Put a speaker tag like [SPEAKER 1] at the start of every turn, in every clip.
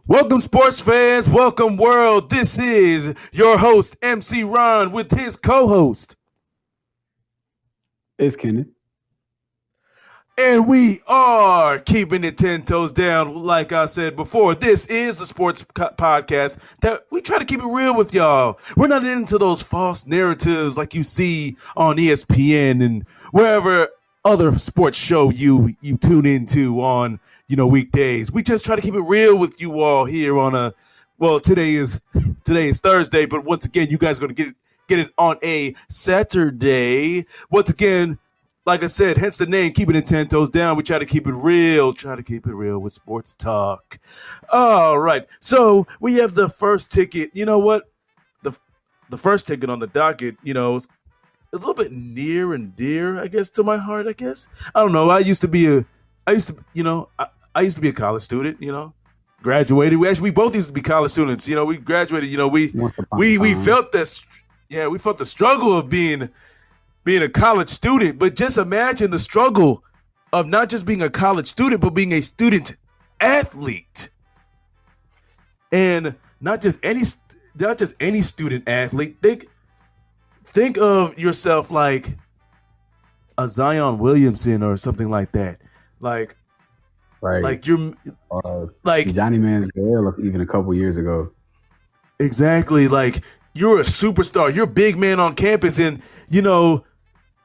[SPEAKER 1] Welcome, sports fans. Welcome, world. This is your host, MC Ron, with his co host.
[SPEAKER 2] It's Kenneth.
[SPEAKER 1] And we are keeping it 10 toes down. Like I said before, this is the sports podcast that we try to keep it real with y'all. We're not into those false narratives like you see on ESPN and wherever other sports show you tune into on weekdays. We just try to keep it real with you all here on a today is Thursday, but once again, you guys are going to get it on a Saturday. Once again, like I said, hence the name, keeping it 10 toes down. We try to keep it real with sports talk. All right. So we have the first ticket. You know what? The the first ticket on the docket, is a little bit near and dear, I guess, to my heart, I guess. I don't know. I used to, I used to be a college student, graduated. We both used to be college students. We graduated,
[SPEAKER 2] Once upon a
[SPEAKER 1] we
[SPEAKER 2] time.
[SPEAKER 1] felt this, yeah, we felt the struggle of being a college student, but just imagine the struggle of not just being a college student, but being a student athlete, and not just any student athlete. Think of yourself like a Zion Williamson or something like that. Like
[SPEAKER 2] Right.
[SPEAKER 1] like you're
[SPEAKER 2] Uh,
[SPEAKER 1] like
[SPEAKER 2] Johnny Manziel, even a couple years ago.
[SPEAKER 1] exactly like you're a superstar. You're a big man on campus, and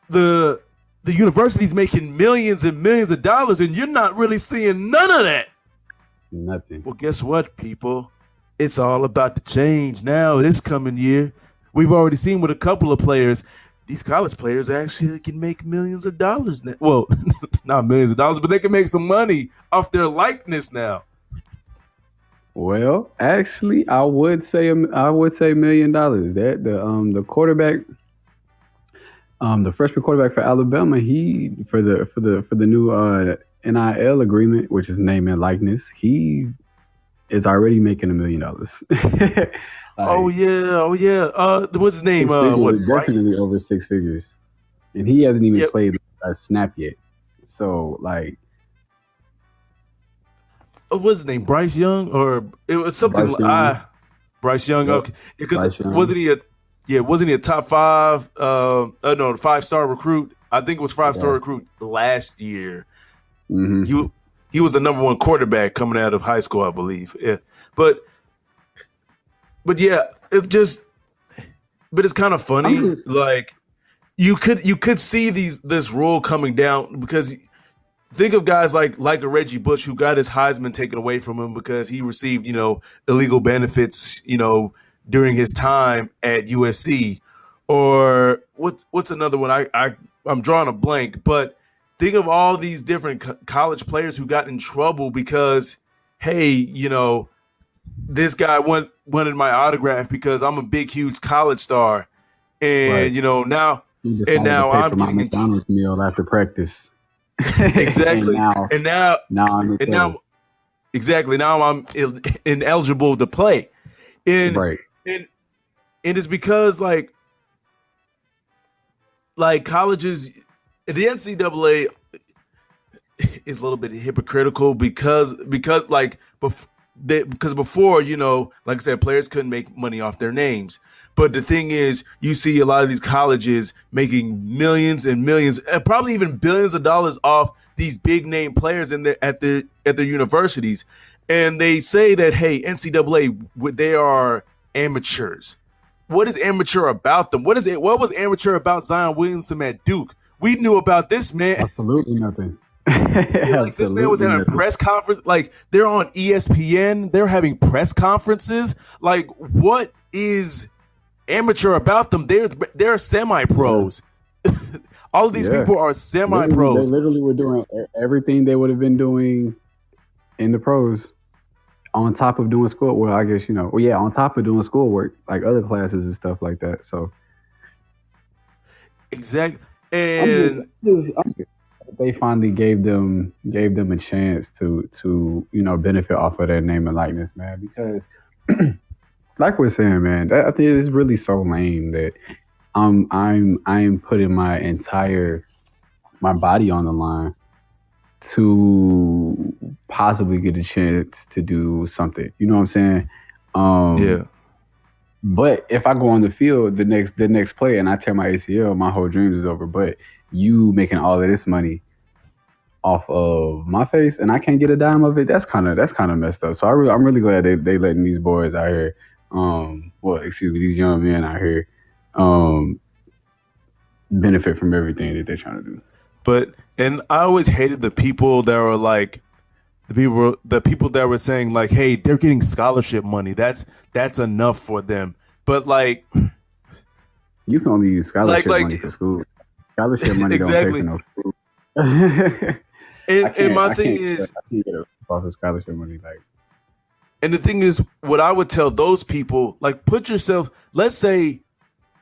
[SPEAKER 1] the the university's making millions and millions of dollars, and you're not really seeing none of that.
[SPEAKER 2] Nothing.
[SPEAKER 1] Well, guess what, people? It's all about to change now this coming year. We've already seen with a couple of players, these college players actually can make millions of dollars now. Well, not millions of dollars, but they can make some money off their likeness now.
[SPEAKER 2] Well, actually, I would say $1 million. That the quarterback, the freshman quarterback for Alabama, he for the new NIL agreement, which is name and likeness, he is already making $1 million.
[SPEAKER 1] Oh
[SPEAKER 2] Like
[SPEAKER 1] yeah, oh yeah. What's his name?
[SPEAKER 2] six figures,
[SPEAKER 1] What Bryce?
[SPEAKER 2] definitely over six figures, and he hasn't even
[SPEAKER 1] Yep.
[SPEAKER 2] played a snap yet. So like
[SPEAKER 1] What's his name? Bryce Young, or it was something.
[SPEAKER 2] Bryce Young,
[SPEAKER 1] Bryce Young.
[SPEAKER 2] yep,
[SPEAKER 1] Okay, because
[SPEAKER 2] Bryce Young,
[SPEAKER 1] wasn't he a yeah? Wasn't he a top five? No, 5-star recruit. I think it was 5-star
[SPEAKER 2] yeah,
[SPEAKER 1] recruit last year.
[SPEAKER 2] hmm
[SPEAKER 1] He he was the number one quarterback coming out of high school, I believe. Yeah, but but yeah, it just but it's kind of
[SPEAKER 2] I'm
[SPEAKER 1] funny.
[SPEAKER 2] just
[SPEAKER 1] Like you could see this rule coming down because think of guys like a Reggie Bush who got his Heisman taken away from him because he received illegal benefits during his time at USC, or what's another one I'm drawing a blank, but think of all these different college players who got in trouble because hey, this guy wanted my autograph because I'm a big huge college star,
[SPEAKER 2] right.
[SPEAKER 1] and
[SPEAKER 2] He
[SPEAKER 1] and
[SPEAKER 2] decided to
[SPEAKER 1] now
[SPEAKER 2] pay
[SPEAKER 1] I'm
[SPEAKER 2] for my
[SPEAKER 1] getting in
[SPEAKER 2] McDonald's meal after practice, and
[SPEAKER 1] exactly.
[SPEAKER 2] now
[SPEAKER 1] And now
[SPEAKER 2] now I'm in
[SPEAKER 1] and
[SPEAKER 2] trouble.
[SPEAKER 1] now exactly now I'm ineligible to play. And
[SPEAKER 2] Right.
[SPEAKER 1] and and it's because like colleges, the NCAA is a little bit hypocritical because because before, like I said, players couldn't make money off their names. But the thing is, you see a lot of these colleges making millions and millions, and probably even billions of dollars off these big name players at their universities. And they say that hey, NCAA, they are amateurs. What is amateur about them? What was amateur about Zion Williamson at Duke? We knew about this man.
[SPEAKER 2] Absolutely nothing.
[SPEAKER 1] Yeah, like this man was
[SPEAKER 2] Absolutely
[SPEAKER 1] having
[SPEAKER 2] nothing.
[SPEAKER 1] press conference. Like they're on ESPN. They're having press conferences. Like what is amateur about them? They're semi
[SPEAKER 2] Yeah.
[SPEAKER 1] pros. All of these
[SPEAKER 2] Yeah.
[SPEAKER 1] people are semi
[SPEAKER 2] Literally, they
[SPEAKER 1] pros.
[SPEAKER 2] literally were doing everything they would have been doing in the pros on top of doing school. Well, I guess well, yeah, on top of doing schoolwork, like other classes and stuff like that. So
[SPEAKER 1] Exact.
[SPEAKER 2] I'm just,
[SPEAKER 1] And
[SPEAKER 2] I'm just they finally gave them a chance to benefit off of their name and likeness, man. Because like we're saying, man, I think it's really so lame that I'm putting my body on the line to possibly get a chance to do something. You know what I'm saying?
[SPEAKER 1] Yeah.
[SPEAKER 2] But if I go on the field the next play and I tear my ACL, my whole dream is over. But you making all of this money off of my face and I can't get a dime of it, that's kind of messed up. So I'm really glad they letting these boys out here, excuse me, these young men out here, um, benefit from everything that they're trying to do.
[SPEAKER 1] But and I always hated the people that were like the people that were saying like, hey, they're getting scholarship money. That's enough for them. But like
[SPEAKER 2] You can only use
[SPEAKER 1] like
[SPEAKER 2] scholarship
[SPEAKER 1] like
[SPEAKER 2] money for school. Scholarship money don't pay for
[SPEAKER 1] exactly.
[SPEAKER 2] no food. I
[SPEAKER 1] And
[SPEAKER 2] can't
[SPEAKER 1] my
[SPEAKER 2] I
[SPEAKER 1] thing
[SPEAKER 2] can't
[SPEAKER 1] is
[SPEAKER 2] I can't get a off of scholarship money like
[SPEAKER 1] and the thing is what I would tell those people, like put yourself, let's say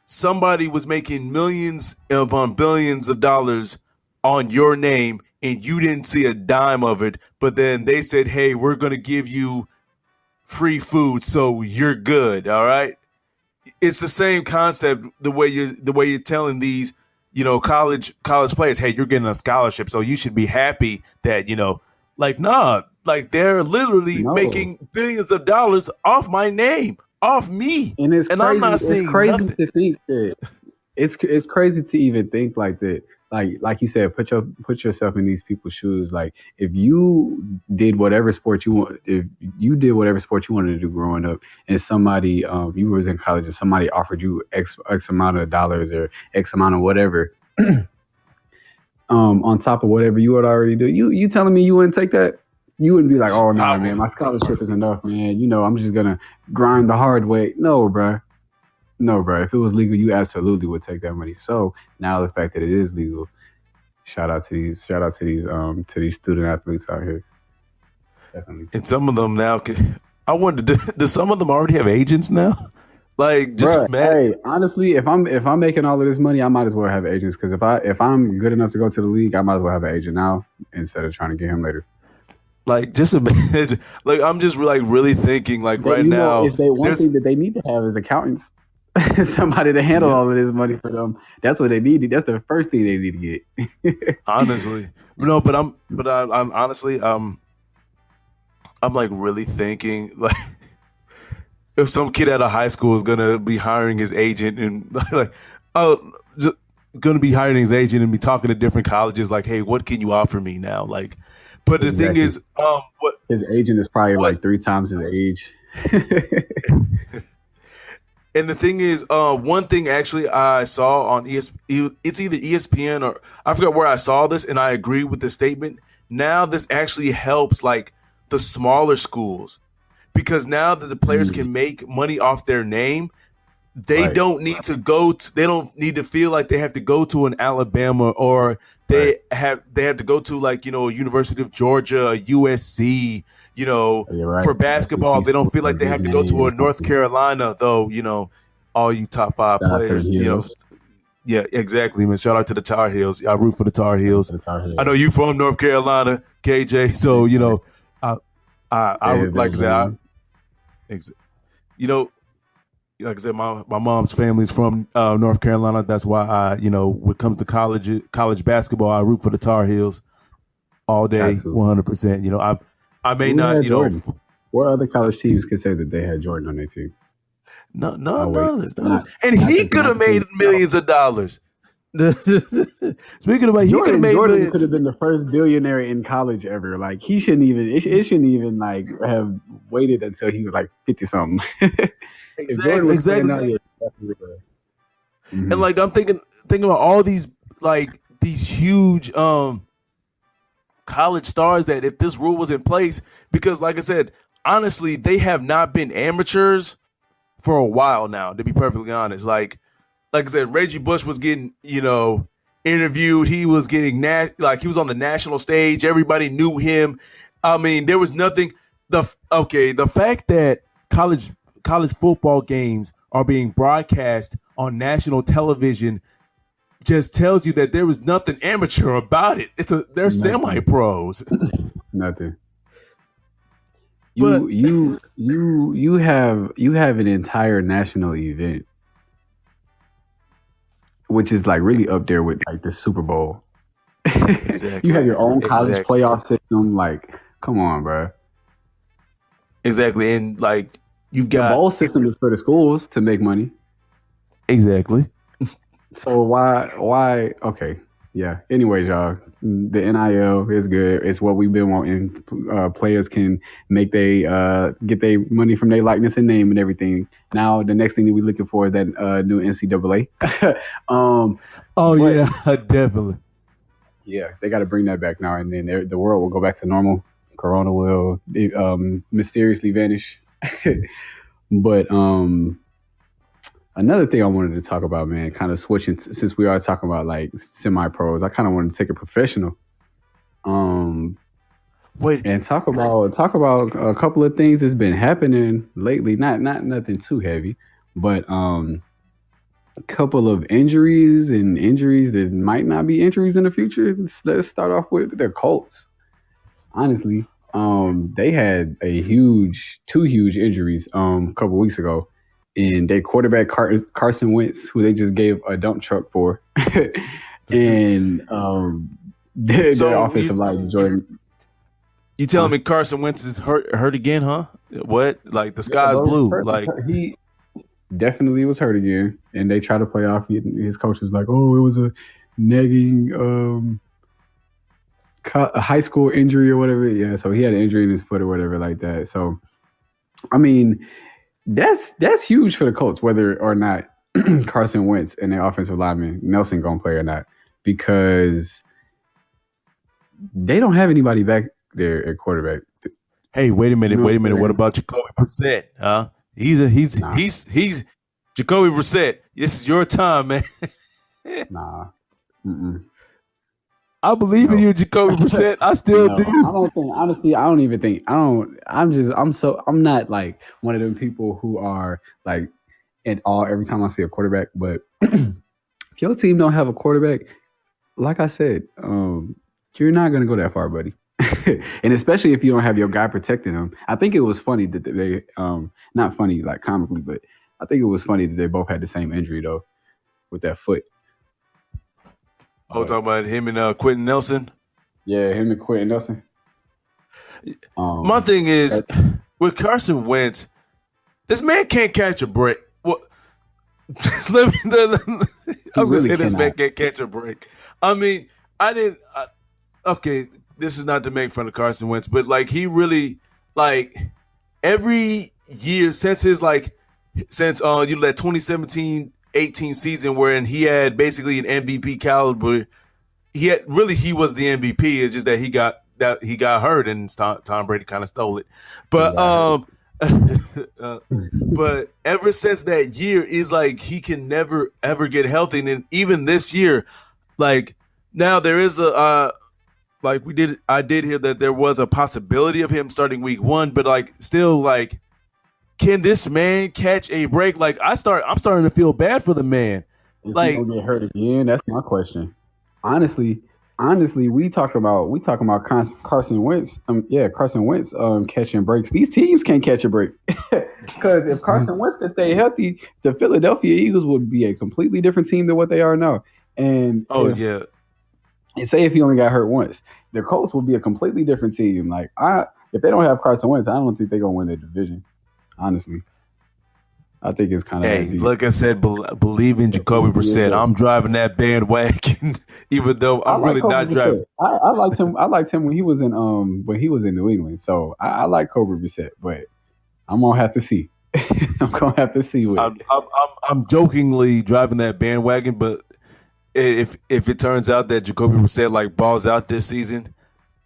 [SPEAKER 1] somebody was making millions upon billions of dollars on your name and you didn't see a dime of it, but then they said, hey, we're going to give you free food so you're good, all right? It's the same concept the way you're telling these college players, hey, you're getting a scholarship so you should be happy that like nah, like they're literally
[SPEAKER 2] no.
[SPEAKER 1] making billions of dollars off my name, off me,
[SPEAKER 2] And it's
[SPEAKER 1] and I'm
[SPEAKER 2] crazy.
[SPEAKER 1] not
[SPEAKER 2] It's
[SPEAKER 1] seeing
[SPEAKER 2] crazy
[SPEAKER 1] nothing.
[SPEAKER 2] to think that it's crazy to even think like that. Like you said, put yourself in these people's shoes. Like if you did whatever sport you want, if you did whatever sport you wanted to do growing up, and somebody you was in college and somebody offered you x amount of dollars or x amount of whatever, on top of whatever you would already do, you telling me you wouldn't take that? You wouldn't be like, oh
[SPEAKER 1] I
[SPEAKER 2] nah, man,
[SPEAKER 1] would.
[SPEAKER 2] my scholarship is enough, man. I'm just gonna grind the hard way. No, bruh. No, bro. If it was legal, you absolutely would take that money. So now the fact that it is legal, shout out to these student athletes out here. Definitely,
[SPEAKER 1] And some of them now can. I wonder, do some of them already have agents now? Like, just
[SPEAKER 2] bro.
[SPEAKER 1] mad.
[SPEAKER 2] Hey, honestly, if I'm making all of this money, I might as well have agents. Because if I'm good enough to go to the league, I might as well have an agent now instead of trying to get him later.
[SPEAKER 1] Like, just imagine. Like, I'm just like really thinking. Like
[SPEAKER 2] They,
[SPEAKER 1] right
[SPEAKER 2] you know,
[SPEAKER 1] now,
[SPEAKER 2] if they one
[SPEAKER 1] there's
[SPEAKER 2] thing that they need to have is accountants. Somebody to handle
[SPEAKER 1] yeah.
[SPEAKER 2] all of this money for them. That's what they need. That's the first thing they need to get.
[SPEAKER 1] Honestly, no, I'm honestly, I'm like really thinking like if some kid out of high school is gonna be hiring his agent and like, oh, just gonna be hiring his agent and be talking to different colleges, like, hey, what can you offer me now? Like, but the thing
[SPEAKER 2] Exactly.
[SPEAKER 1] is, what
[SPEAKER 2] His agent is probably
[SPEAKER 1] what
[SPEAKER 2] like three times his age.
[SPEAKER 1] And the thing is, one thing actually I saw on it's either ESPN or I forgot where I saw this, and I agree with the statement. Now this actually helps like the smaller schools because now that the players
[SPEAKER 2] Mm,
[SPEAKER 1] can make money off their name, they
[SPEAKER 2] right,
[SPEAKER 1] don't need to they don't need to feel like they have to go to an Alabama or
[SPEAKER 2] right.
[SPEAKER 1] they have to go to like University of Georgia, USC,
[SPEAKER 2] You're right.
[SPEAKER 1] for basketball.
[SPEAKER 2] SEC
[SPEAKER 1] They don't
[SPEAKER 2] school
[SPEAKER 1] feel
[SPEAKER 2] for a
[SPEAKER 1] like they
[SPEAKER 2] big
[SPEAKER 1] have to go
[SPEAKER 2] name
[SPEAKER 1] to
[SPEAKER 2] or
[SPEAKER 1] a North
[SPEAKER 2] something.
[SPEAKER 1] Carolina, though. All you top five
[SPEAKER 2] Shout out to the
[SPEAKER 1] players.
[SPEAKER 2] Heels.
[SPEAKER 1] Yeah, exactly, man. Shout out to the Tar Heels. I root for the Tar
[SPEAKER 2] Shout out
[SPEAKER 1] Heels.
[SPEAKER 2] to the Tar
[SPEAKER 1] I know
[SPEAKER 2] Heels.
[SPEAKER 1] you from North Carolina, KJ. So
[SPEAKER 2] Exactly.
[SPEAKER 1] I, I
[SPEAKER 2] David
[SPEAKER 1] like I said,
[SPEAKER 2] Benjamin.
[SPEAKER 1] ex- you know, like I said, my mom's family's from North Carolina. That's why when it comes to college basketball, I root for the Tar Heels all
[SPEAKER 2] Got
[SPEAKER 1] day,
[SPEAKER 2] to.
[SPEAKER 1] 100%. I may
[SPEAKER 2] Who
[SPEAKER 1] not,
[SPEAKER 2] had Jordan? What other college teams could say that they had Jordan on their team?
[SPEAKER 1] no, no,
[SPEAKER 2] Oh wait,
[SPEAKER 1] none of this, none of this,
[SPEAKER 2] not
[SPEAKER 1] and
[SPEAKER 2] not
[SPEAKER 1] he
[SPEAKER 2] the
[SPEAKER 1] could
[SPEAKER 2] not
[SPEAKER 1] have
[SPEAKER 2] the thing.
[SPEAKER 1] made
[SPEAKER 2] No,
[SPEAKER 1] millions of dollars. Speaking about, he could have
[SPEAKER 2] Jordan.
[SPEAKER 1] made
[SPEAKER 2] Jordan
[SPEAKER 1] millions.
[SPEAKER 2] could have been the first billionaire in college ever. Like he shouldn't even. It shouldn't even like have waited until he was like 50 something. If Jordan
[SPEAKER 1] Exactly,
[SPEAKER 2] was playing
[SPEAKER 1] exactly.
[SPEAKER 2] now, yeah, definitely would.
[SPEAKER 1] And
[SPEAKER 2] Mm-hmm.
[SPEAKER 1] like I'm thinking about all these like these huge college stars that if this rule was in place, because like I said, honestly, they have not been amateurs for a while now. To be perfectly honest, like I said, Reggie Bush was getting interviewed. He was getting like he was on the national stage. Everybody knew him. I mean, there was nothing. The fact that college football games are being broadcast on national television just tells you that there was nothing amateur about it. They're semi
[SPEAKER 2] Nothing.
[SPEAKER 1] pros,
[SPEAKER 2] Nothing. You
[SPEAKER 1] but
[SPEAKER 2] you you have an entire national event, which is like really up there with like the Super Bowl. You have
[SPEAKER 1] Exactly.
[SPEAKER 2] your own college
[SPEAKER 1] Exactly.
[SPEAKER 2] playoff system. Like, come on, bro.
[SPEAKER 1] Exactly. And like you've
[SPEAKER 2] The
[SPEAKER 1] got
[SPEAKER 2] bowl system is for the schools to make money.
[SPEAKER 1] exactly.
[SPEAKER 2] So why? Okay, yeah. Anyways, y'all, the NIL is good. It's what we've been wanting. Players can make they get their money from their likeness and name and everything. Now the next thing that we're looking for is that new NCAA.
[SPEAKER 1] Oh
[SPEAKER 2] But
[SPEAKER 1] yeah, definitely.
[SPEAKER 2] yeah, they got to bring that back now, and then the world will go back to normal. Corona will mysteriously vanish. But another thing I wanted to talk about, man, kind of switching since we are talking about like semi pros, I kind of wanted to take it professional. Um,
[SPEAKER 1] Wait,
[SPEAKER 2] and talk about a couple of things that's been happening lately. Not nothing too heavy, but a couple of injuries that might not be injuries in the future. Let's start off with the Colts. Honestly, they had two huge injuries a couple weeks ago, and their quarterback Carson Wentz, who they just gave a dump truck for, and their
[SPEAKER 1] so
[SPEAKER 2] offensive line
[SPEAKER 1] you
[SPEAKER 2] Jordan.
[SPEAKER 1] you telling
[SPEAKER 2] Huh?
[SPEAKER 1] me Carson Wentz is hurt again, huh? What? Like the
[SPEAKER 2] Yeah,
[SPEAKER 1] sky's
[SPEAKER 2] bro, he's
[SPEAKER 1] blue.
[SPEAKER 2] hurt.
[SPEAKER 1] Like
[SPEAKER 2] He definitely was hurt again, and they tried to play off. His coach was like, "Oh, it was a nagging a high school injury or whatever." Yeah, so he had an injury in his foot or whatever like that. So I mean, that's huge for the Colts, whether or not Carson Wentz and their offensive lineman Nelson gonna play or not, because they don't have anybody back there at quarterback.
[SPEAKER 1] hey, wait a
[SPEAKER 2] You
[SPEAKER 1] minute,
[SPEAKER 2] know
[SPEAKER 1] wait a
[SPEAKER 2] what I'm
[SPEAKER 1] minute. What
[SPEAKER 2] saying?
[SPEAKER 1] about Jacoby Brissett? Huh?
[SPEAKER 2] Nah,
[SPEAKER 1] He's Jacoby Brissett. This is your time, man.
[SPEAKER 2] nah, mm-mm,
[SPEAKER 1] I believe in
[SPEAKER 2] no.
[SPEAKER 1] you, Jacoby Brissett. I still
[SPEAKER 2] No, I
[SPEAKER 1] do.
[SPEAKER 2] don't think. Honestly, I don't even think. I don't. I'm just. I'm so. I'm not like one of them people who are like at all every time I see a quarterback. But if your team don't have a quarterback, like I said, you're not gonna go that far, buddy. And especially if you don't have your guy protecting him. I think it was funny that they, not funny like comically, but I think it was funny that they both had the same injury though with that foot.
[SPEAKER 1] I was
[SPEAKER 2] But
[SPEAKER 1] talking about him and Quentin Nelson.
[SPEAKER 2] yeah, him and Quentin Nelson.
[SPEAKER 1] My
[SPEAKER 2] Um,
[SPEAKER 1] thing is
[SPEAKER 2] that,
[SPEAKER 1] with Carson Wentz, this man can't catch a break. What? I
[SPEAKER 2] he
[SPEAKER 1] was gonna
[SPEAKER 2] really
[SPEAKER 1] say this man
[SPEAKER 2] cannot.
[SPEAKER 1] can't catch a break. I mean, I didn't. Okay, this is not to make fun of Carson Wentz, but like he really like every year since his like since you know, that 2017-18 season wherein he had basically an MVP caliber. He was the MVP. It's just that he got hurt and Tom Brady kind of stole it.
[SPEAKER 2] He
[SPEAKER 1] But
[SPEAKER 2] got hurt.
[SPEAKER 1] uh, but ever since that year is like he can never ever get healthy. And then even this year, like now there is a like I did hear that there was a possibility of him starting week one, but like still like can this man catch a break? Like I'm starting to feel bad for the man.
[SPEAKER 2] Is he
[SPEAKER 1] Like
[SPEAKER 2] gonna get hurt again? That's my question. Honestly, honestly, we talking about Carson Wentz. Yeah, Carson Wentz catching breaks. These teams can't catch a break because if Carson Wentz can stay healthy, the Philadelphia Eagles would be a completely different team than what they are now. And
[SPEAKER 1] oh yeah.
[SPEAKER 2] and say if he only got hurt once, the Colts will be a completely different team. Like if they don't have Carson Wentz, I don't think they're gonna win the division. Honestly, I think it's kind of that
[SPEAKER 1] Hey,
[SPEAKER 2] deep.
[SPEAKER 1] like I said, believe in Jacoby Brissett. I'm driving that bandwagon, even though
[SPEAKER 2] I
[SPEAKER 1] I'm
[SPEAKER 2] like
[SPEAKER 1] really
[SPEAKER 2] Cobra
[SPEAKER 1] not driving.
[SPEAKER 2] Brissett. I liked him. I liked him when he was in New England. So I like Cobra Brissett, but I'm gonna have to see. I'm gonna have to see with.
[SPEAKER 1] I'm jokingly driving that bandwagon, but if it turns out that Jacoby Brissett like balls out this season,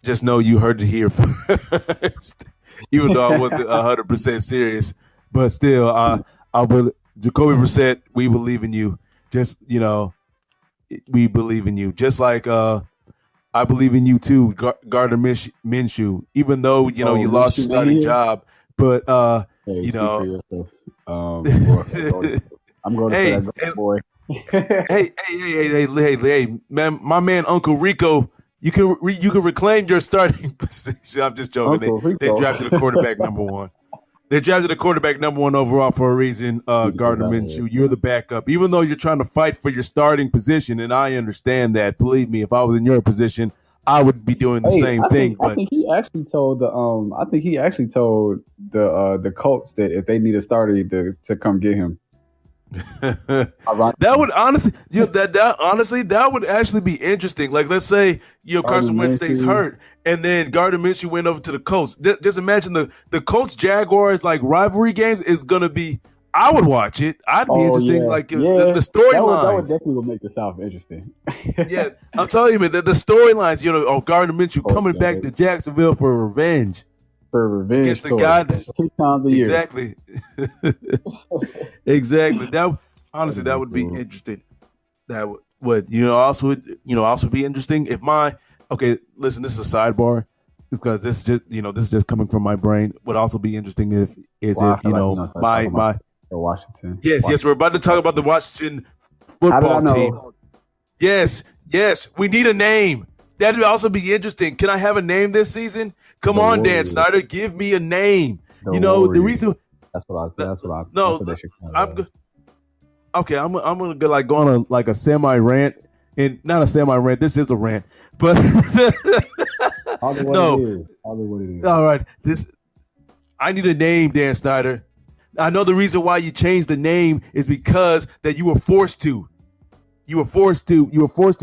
[SPEAKER 1] just know you heard it here first. Even though I wasn't 100% serious, but still, I will. Jacoby Brissett, we believe in you. Just we believe in you. Just like I believe in you too, Gardner Minshew. Even though
[SPEAKER 2] Oh,
[SPEAKER 1] you lost your
[SPEAKER 2] Minshew in
[SPEAKER 1] starting
[SPEAKER 2] here.
[SPEAKER 1] job, but
[SPEAKER 2] Hey,
[SPEAKER 1] you
[SPEAKER 2] speak for
[SPEAKER 1] know,
[SPEAKER 2] yourself.
[SPEAKER 1] hey,
[SPEAKER 2] I'm going for
[SPEAKER 1] hey,
[SPEAKER 2] that boy.
[SPEAKER 1] hey, man, my man Uncle Rico, you can reclaim your starting position. I'm just joking.
[SPEAKER 2] Uncle
[SPEAKER 1] They
[SPEAKER 2] Rico.
[SPEAKER 1] drafted a quarterback number one. They drafted a quarterback number 1 overall for a reason. Gardner
[SPEAKER 2] Right.
[SPEAKER 1] Minshew, you're the backup, even though you're trying to fight for your starting position, and I understand that. Believe me, if I was in your position, I would be doing the
[SPEAKER 2] Hey,
[SPEAKER 1] same thing.
[SPEAKER 2] I
[SPEAKER 1] But
[SPEAKER 2] think he actually told the Colts that if they need a starter to come get him.
[SPEAKER 1] that would honestly, that would actually be interesting. Like, let's say Carson Wentz stays hurt, and then Gardner Minshew went over to the Colts. Just imagine the Colts Jaguars like rivalry games is gonna be. I would watch it. I'd be interesting.
[SPEAKER 2] Yeah.
[SPEAKER 1] Like the
[SPEAKER 2] That would
[SPEAKER 1] storylines.
[SPEAKER 2] definitely make the South interesting.
[SPEAKER 1] Yeah, I'm telling you, man. The storylines. Gardner Minshew coming back
[SPEAKER 2] yeah.
[SPEAKER 1] to Jacksonville for revenge.
[SPEAKER 2] For revenge
[SPEAKER 1] Against the
[SPEAKER 2] story.
[SPEAKER 1] guy that
[SPEAKER 2] 2 times a year.
[SPEAKER 1] exactly, exactly. That would be interesting. That would also be interesting if listen, this is a sidebar because this is just coming from my brain. Would also be interesting if my
[SPEAKER 2] Washington.
[SPEAKER 1] Yes, we're about to talk about the Washington football team. Yes, we need a name. That would also be interesting. Can I have a name this season? Come on, Dan Snyder, give me a name. The reason.
[SPEAKER 2] That's what I.
[SPEAKER 1] No, I'm good. Okay, I'm gonna go on a semi rant, and not a semi rant. This is a rant, but
[SPEAKER 2] no.
[SPEAKER 1] All right, I need a name, Dan Snyder. I know the reason why you changed the name is because that you were forced to. You were forced to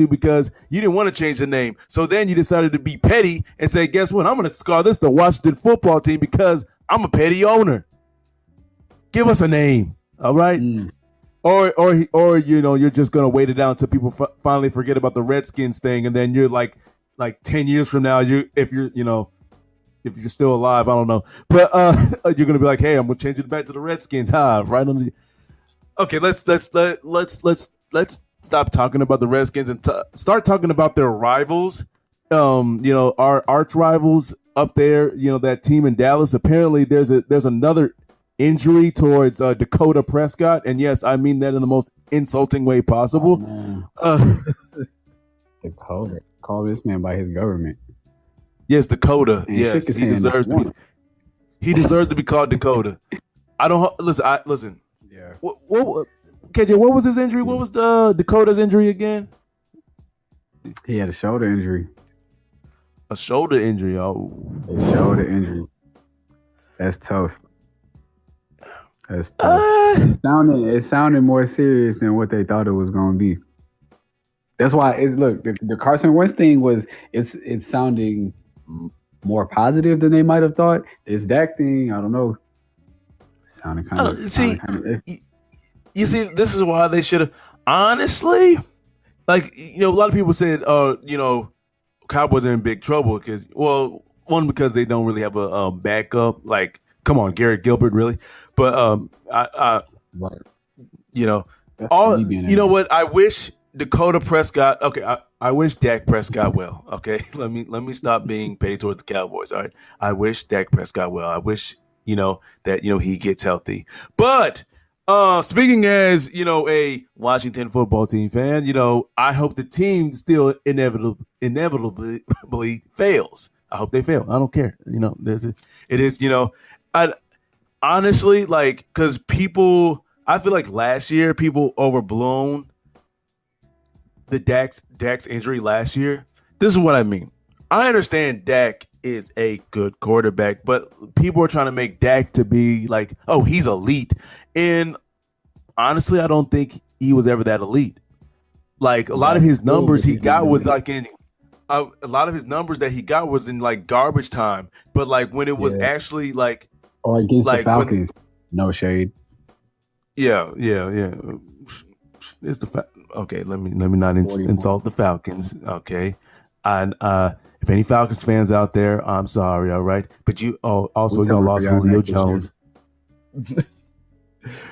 [SPEAKER 1] because you didn't want to change the name. So then you decided to be petty and say, guess what? I'm going to call this the Washington football team because I'm a petty owner. Give us a name. All right. Or you're just going to wait it down until people finally forget about the Redskins thing. And then you're like 10 years from now, if you're still alive, I don't know. But you're going to be like, hey, I'm going to change it back to the Redskins. Right on the. Okay, let's stop talking about the Redskins and start talking about their rivals. Our arch rivals up there. That team in Dallas. Apparently, there's another injury towards Dakota Prescott, and yes, I mean that in the most insulting way possible.
[SPEAKER 2] Dakota, call this man by his government.
[SPEAKER 1] Yes, Dakota. Yes, he deserves to be. He deserves to be called Dakota. I don't listen.
[SPEAKER 2] Yeah.
[SPEAKER 1] What KJ, what was his injury? What was the Dakota's injury again?
[SPEAKER 2] He had a shoulder injury.
[SPEAKER 1] A shoulder injury. Oh.
[SPEAKER 2] A shoulder injury. That's tough. That's tough. It sounded more serious than what they thought it was going to be. That's why the Carson Wentz thing it's sounding more positive than they might have thought. This Dak thing, I don't know. Sounding kind of
[SPEAKER 1] You see, this is why they should have honestly, a lot of people said, Cowboys are in big trouble because they don't really have a backup. Like, come on, Garrett Gilbert, really? But what? I wish Dakota Prescott. Okay, I wish Dak Prescott well. Okay, let me stop being paid towards the Cowboys. All right, I wish Dak Prescott well. I wish that he gets healthy. But speaking as a Washington football team fan, I hope the team still inevitably fails. I hope they fail. I don't care. It is. I honestly because I feel like last year people overblown the Dak's injury last year. This is what I mean. I understand Dak is a good quarterback, but people are trying to make Dak to be like, oh, he's elite. And honestly, I don't think he was ever that elite. Like a lot of his numbers he got was like in a lot of his numbers that he got was in like garbage time. But like when it was actually like
[SPEAKER 2] or against the Falcons, no shade.
[SPEAKER 1] Yeah. It's the okay. Let me not insult the Falcons. Okay, and if any Falcons fans out there, I'm sorry. All right, but y'all lost Julio Jones.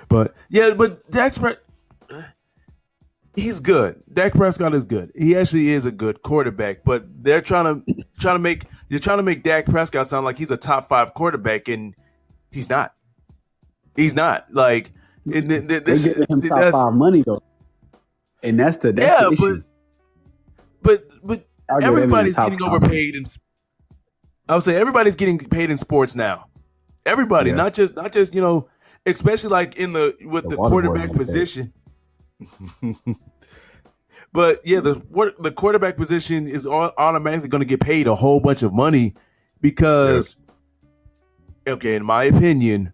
[SPEAKER 1] But Dak he's good. Dak Prescott is good. He actually is a good quarterback. But they're trying to make Dak Prescott sound like he's a top 5 quarterback, and he's not. He's not. Like this
[SPEAKER 2] they give him top 5 money though, and that's the issue.
[SPEAKER 1] But everybody's getting overpaid, and I would say everybody's getting paid in sports now. Everybody,
[SPEAKER 2] Yeah,
[SPEAKER 1] not just especially like with
[SPEAKER 2] the
[SPEAKER 1] the
[SPEAKER 2] water boy
[SPEAKER 1] quarterback
[SPEAKER 2] like that.
[SPEAKER 1] position. But yeah, the quarterback position is automatically going to get paid a whole bunch of money
[SPEAKER 2] Yep.
[SPEAKER 1] because, okay, in my opinion,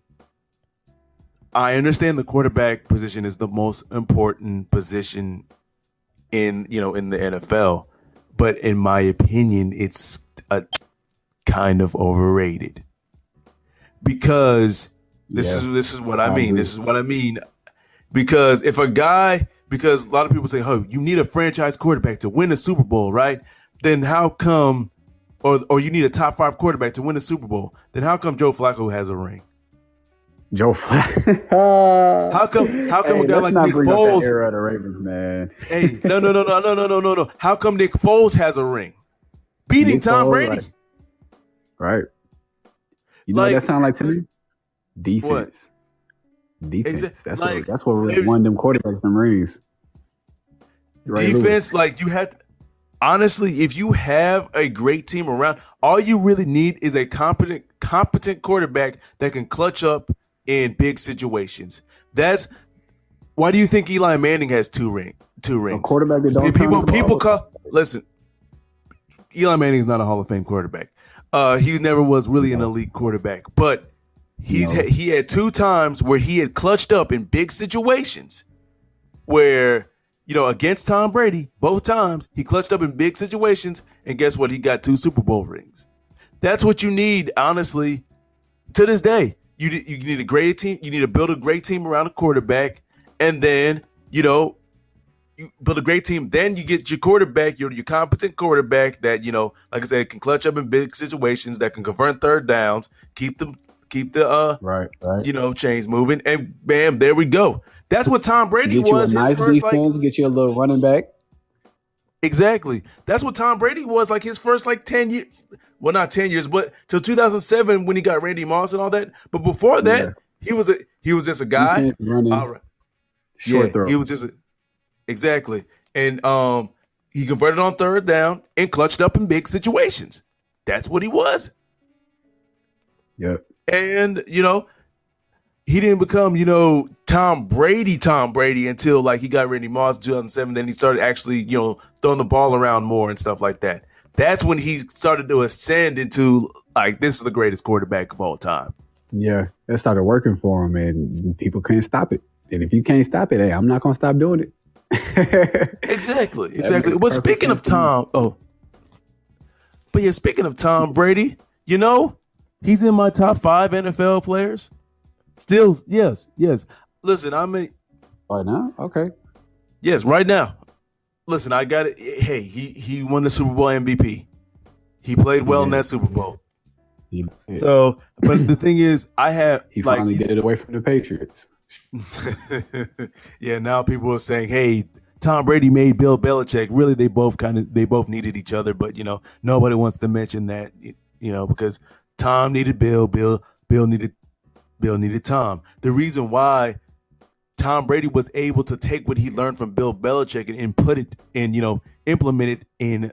[SPEAKER 1] I understand the quarterback position is the most important position in the NFL, but in my opinion, it's a kind of overrated because
[SPEAKER 2] Yeah,
[SPEAKER 1] this is what I
[SPEAKER 2] I
[SPEAKER 1] mean.
[SPEAKER 2] agree.
[SPEAKER 1] This is what I mean because because a lot of people say, "Oh, you need a franchise quarterback to win a Super Bowl, right?" Then how come, or you need a top five quarterback to win a Super Bowl? Then how come Joe Flacco has a ring?
[SPEAKER 2] Joe Flacco.
[SPEAKER 1] How come a
[SPEAKER 2] Hey,
[SPEAKER 1] guy
[SPEAKER 2] let's
[SPEAKER 1] like
[SPEAKER 2] not
[SPEAKER 1] Nick
[SPEAKER 2] bring up that
[SPEAKER 1] Foles?
[SPEAKER 2] era of the Ravens, man.
[SPEAKER 1] Hey, no. How come Nick Foles has a ring? Beating
[SPEAKER 2] Nick
[SPEAKER 1] Tom
[SPEAKER 2] Foles, right?
[SPEAKER 1] Brady.
[SPEAKER 2] Right. You know what that
[SPEAKER 1] Like
[SPEAKER 2] sounds like to me?
[SPEAKER 1] what?
[SPEAKER 2] Defense. Defense.
[SPEAKER 1] Exactly.
[SPEAKER 2] That's what
[SPEAKER 1] If
[SPEAKER 2] won them quarterbacks them rings. Ray Lewis.
[SPEAKER 1] defense, like you had honestly, if you have a great team around, all you really need is a competent quarterback that can clutch up in big situations. That's why do you think Eli Manning has two
[SPEAKER 2] A
[SPEAKER 1] rings?
[SPEAKER 2] quarterback that don't turn the ball
[SPEAKER 1] People
[SPEAKER 2] over.
[SPEAKER 1] call listen. Eli Manning is not a Hall of Fame quarterback. He never was really an
[SPEAKER 2] No,
[SPEAKER 1] elite quarterback, but
[SPEAKER 2] no.
[SPEAKER 1] he had two times where he had clutched up in big situations where against Tom Brady, both times he clutched up in big situations, and guess what? He got two Super Bowl rings. That's what you need, honestly. To this day, you need a great team. You need to build a great team around a quarterback, and then you build a great team. Then you get your quarterback, your competent quarterback that like I said, can clutch up in big situations, that can convert third downs, keep the
[SPEAKER 2] Right, right.
[SPEAKER 1] chains moving, and bam, there we go. That's what Tom Brady
[SPEAKER 2] Get you a
[SPEAKER 1] was his
[SPEAKER 2] nice
[SPEAKER 1] first like.
[SPEAKER 2] defense, get you a little running back.
[SPEAKER 1] Exactly. That's what Tom Brady was like his first like 10 years. Well, not 10 years, but till 2007 when he got Randy Moss and all that. But before
[SPEAKER 2] Yeah.
[SPEAKER 1] that, he was just a guy.
[SPEAKER 2] Defense, running,
[SPEAKER 1] All right. Yeah,
[SPEAKER 2] short
[SPEAKER 1] he
[SPEAKER 2] throw.
[SPEAKER 1] was just exactly. And he converted on third down and clutched up in big situations. That's what he was.
[SPEAKER 2] Yep.
[SPEAKER 1] And he didn't become, Tom Brady until like he got Randy Moss in 2007. Then he started actually, throwing the ball around more and stuff like that. That's when he started to ascend into like this is the greatest quarterback of all time.
[SPEAKER 2] Yeah. That started working for him, and people couldn't stop it. And if you can't stop it, hey, I'm not gonna stop doing it.
[SPEAKER 1] Exactly,
[SPEAKER 2] That
[SPEAKER 1] exactly.
[SPEAKER 2] makes
[SPEAKER 1] Well,
[SPEAKER 2] perfect
[SPEAKER 1] speaking
[SPEAKER 2] sense
[SPEAKER 1] of
[SPEAKER 2] to me.
[SPEAKER 1] Tom, but yeah, speaking of Tom Brady, he's in my top five NFL players. Still, yes, yes. Listen, I mean,
[SPEAKER 2] Right now? Okay.
[SPEAKER 1] yes, right now. Listen, I got it. Hey, he won the Super Bowl MVP. He played
[SPEAKER 2] He
[SPEAKER 1] well in
[SPEAKER 2] did.
[SPEAKER 1] that Super Bowl.
[SPEAKER 2] He did.
[SPEAKER 1] So, but the thing is, I have
[SPEAKER 2] He
[SPEAKER 1] like,
[SPEAKER 2] finally did it away from the Patriots.
[SPEAKER 1] yeah. Now people are saying, "Hey, Tom Brady made Bill Belichick." Really, they both needed each other, but nobody wants to mention that, because Tom needed Bill needed Tom. The reason why Tom Brady was able to take what he learned from Bill Belichick and put it in, implement it in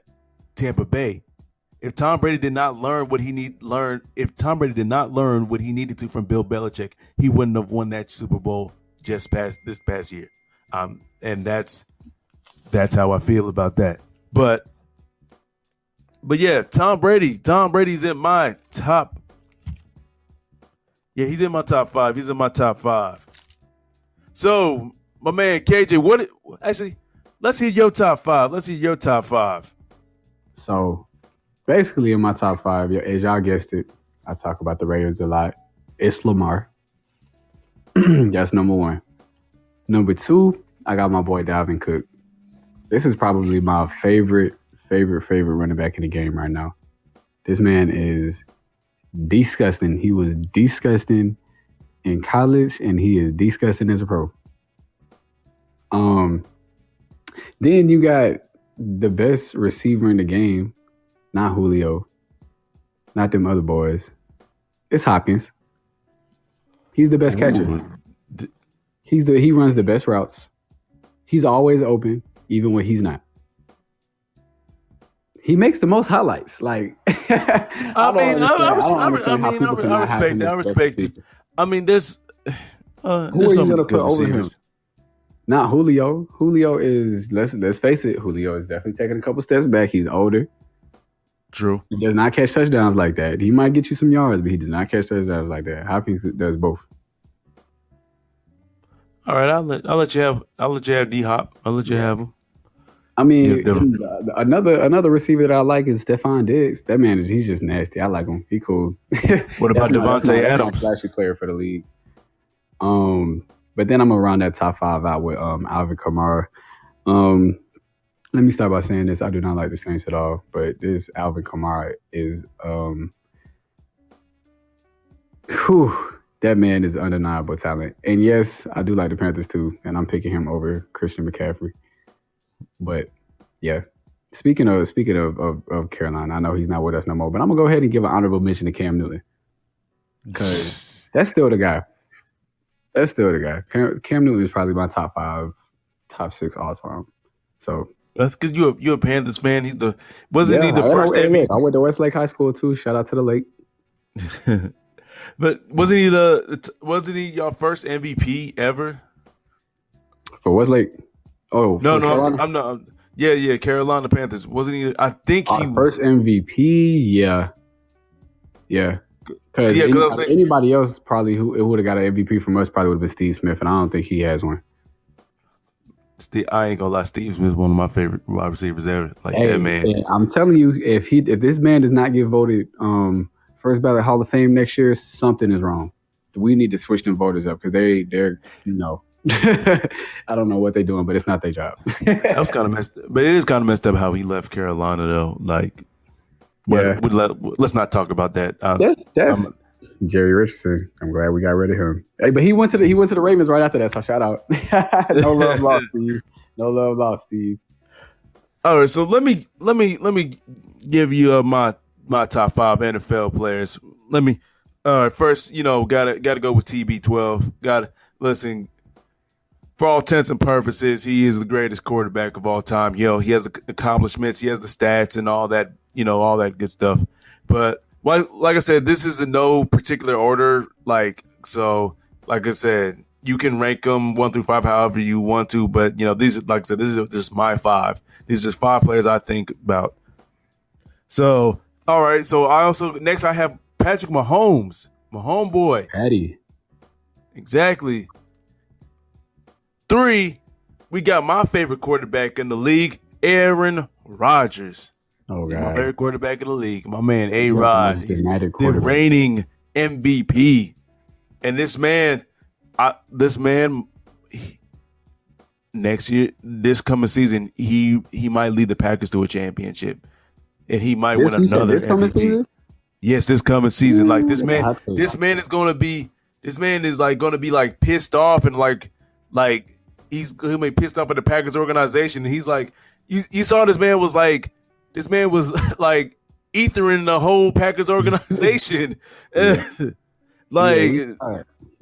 [SPEAKER 1] Tampa Bay. If Tom Brady did not learn what if Tom Brady did not learn what he needed to from Bill Belichick, he wouldn't have won that Super Bowl this past year. And that's how I feel about that. But yeah, Tom Brady's in my top. Yeah, he's in my top five. He's in my top five. So, my man KJ, actually, let's hear your top five. Let's hear your top five.
[SPEAKER 2] So basically, in my top five, as y'all guessed it, I talk about the Raiders a lot. It's Lamar. That's number one. Number two, I got my boy Dalvin Cook. This is probably my favorite running back in the game right now. This man is disgusting. He was disgusting in college, and he is disgusting as a pro. Then you got the best receiver in the game, not Julio, not them other boys. It's Hopkins. He's the best catcher.
[SPEAKER 1] Ooh.
[SPEAKER 2] He runs the best routes. He's always open, even when he's not. He makes the most highlights. Like I
[SPEAKER 1] I
[SPEAKER 2] don't
[SPEAKER 1] mean,
[SPEAKER 2] understand. I don't
[SPEAKER 1] I
[SPEAKER 2] understand how
[SPEAKER 1] mean,
[SPEAKER 2] people
[SPEAKER 1] I
[SPEAKER 2] cannot have
[SPEAKER 1] respect
[SPEAKER 2] him
[SPEAKER 1] that.
[SPEAKER 2] as
[SPEAKER 1] I
[SPEAKER 2] the best
[SPEAKER 1] respect it.
[SPEAKER 2] receiver.
[SPEAKER 1] I mean,
[SPEAKER 2] Who
[SPEAKER 1] there's
[SPEAKER 2] are
[SPEAKER 1] so
[SPEAKER 2] you
[SPEAKER 1] many
[SPEAKER 2] gonna put
[SPEAKER 1] good
[SPEAKER 2] over him?
[SPEAKER 1] receivers.
[SPEAKER 2] Not Julio. Julio is let's face it. Julio is definitely taking a couple steps back. He's older.
[SPEAKER 1] True.
[SPEAKER 2] He does not catch touchdowns like that. He might get you some yards, but he does not catch touchdowns like that. Hopkins does both.
[SPEAKER 1] All right, I'll let you have D Hop. I'll let you
[SPEAKER 2] Yeah.
[SPEAKER 1] have him.
[SPEAKER 2] I
[SPEAKER 1] Yeah,
[SPEAKER 2] mean, another receiver that I like is Stephon Diggs. That man he's just nasty. I like him. He cool.
[SPEAKER 1] What about Devontae
[SPEAKER 2] That's my
[SPEAKER 1] Adams?
[SPEAKER 2] flashy player for the league. But then I'm gonna round that top five out with Alvin Kamara. Um, Let me start by saying this: I do not like the Saints at all, but this Alvin Kamara is whew, that man is undeniable talent. And yes, I do like the Panthers too, and I'm picking him over Christian McCaffrey. But yeah, speaking of Carolina, I know he's not with us no more, but I'm gonna go ahead and give an honorable mention to Cam Newton because that's still the guy. That's still the guy. Cam Newton is probably my top five, top six all time. So
[SPEAKER 1] That's because you're a Panthers fan. Wasn't
[SPEAKER 2] yeah,
[SPEAKER 1] he the first MVP?
[SPEAKER 2] I went to Westlake High School too. Shout out to the lake.
[SPEAKER 1] But wasn't he your first MVP ever?
[SPEAKER 2] For Westlake. Oh,
[SPEAKER 1] No,
[SPEAKER 2] for
[SPEAKER 1] no,
[SPEAKER 2] Carolina?
[SPEAKER 1] I'm not. Yeah, Carolina Panthers. Wasn't he? I think he.
[SPEAKER 2] First MVP, yeah. Because
[SPEAKER 1] Yeah, because I was thinking,
[SPEAKER 2] anybody else probably who would have got an MVP from us probably would have been Steve Smith, and I don't think he has one.
[SPEAKER 1] I ain't gonna lie. Steve Smith is one of my favorite wide receivers ever. Like
[SPEAKER 2] Hey,
[SPEAKER 1] that man.
[SPEAKER 2] I'm telling you, if this man does not get voted first ballot Hall of Fame next year, something is wrong. We need to switch them voters up because they're I don't know what they're doing, but it's not their job.
[SPEAKER 1] That was kind of messed up. But it is kind of messed up how he left Carolina, though. Like,
[SPEAKER 2] Yeah.
[SPEAKER 1] let's not talk about that.
[SPEAKER 2] That's Jerry Richardson. I'm glad we got rid of him. Hey, but he went to the Ravens right after that. So shout out. No love lost, Steve. No love lost, Steve.
[SPEAKER 1] All right, so let me give you my top five NFL players. Let me first, gotta go with TB12. Gotta listen. For all intents and purposes, he is the greatest quarterback of all time. He has the accomplishments, he has the stats, and all that. All that good stuff. But like I said, this is in no particular order. Like I said, you can rank them 1 through 5 however you want to. But these, like I said, this is just my 5. These are just 5 players I think about. So all right. So next I have Patrick Mahomes, my homeboy.
[SPEAKER 2] Patty.
[SPEAKER 1] Exactly. 3, we got my favorite quarterback in the league, Aaron Rodgers.
[SPEAKER 2] Oh, God.
[SPEAKER 1] My favorite quarterback in the league, my man A-Rod, the reigning MVP. And this man, next year, this coming season, he might lead the Packers to a championship, and he might win another MVP. Yes, this coming season, like this man is going to be like pissed off and like he's gonna be pissed off at the Packers organization. And he's like, you saw this man was like ethering the whole Packers organization.
[SPEAKER 2] He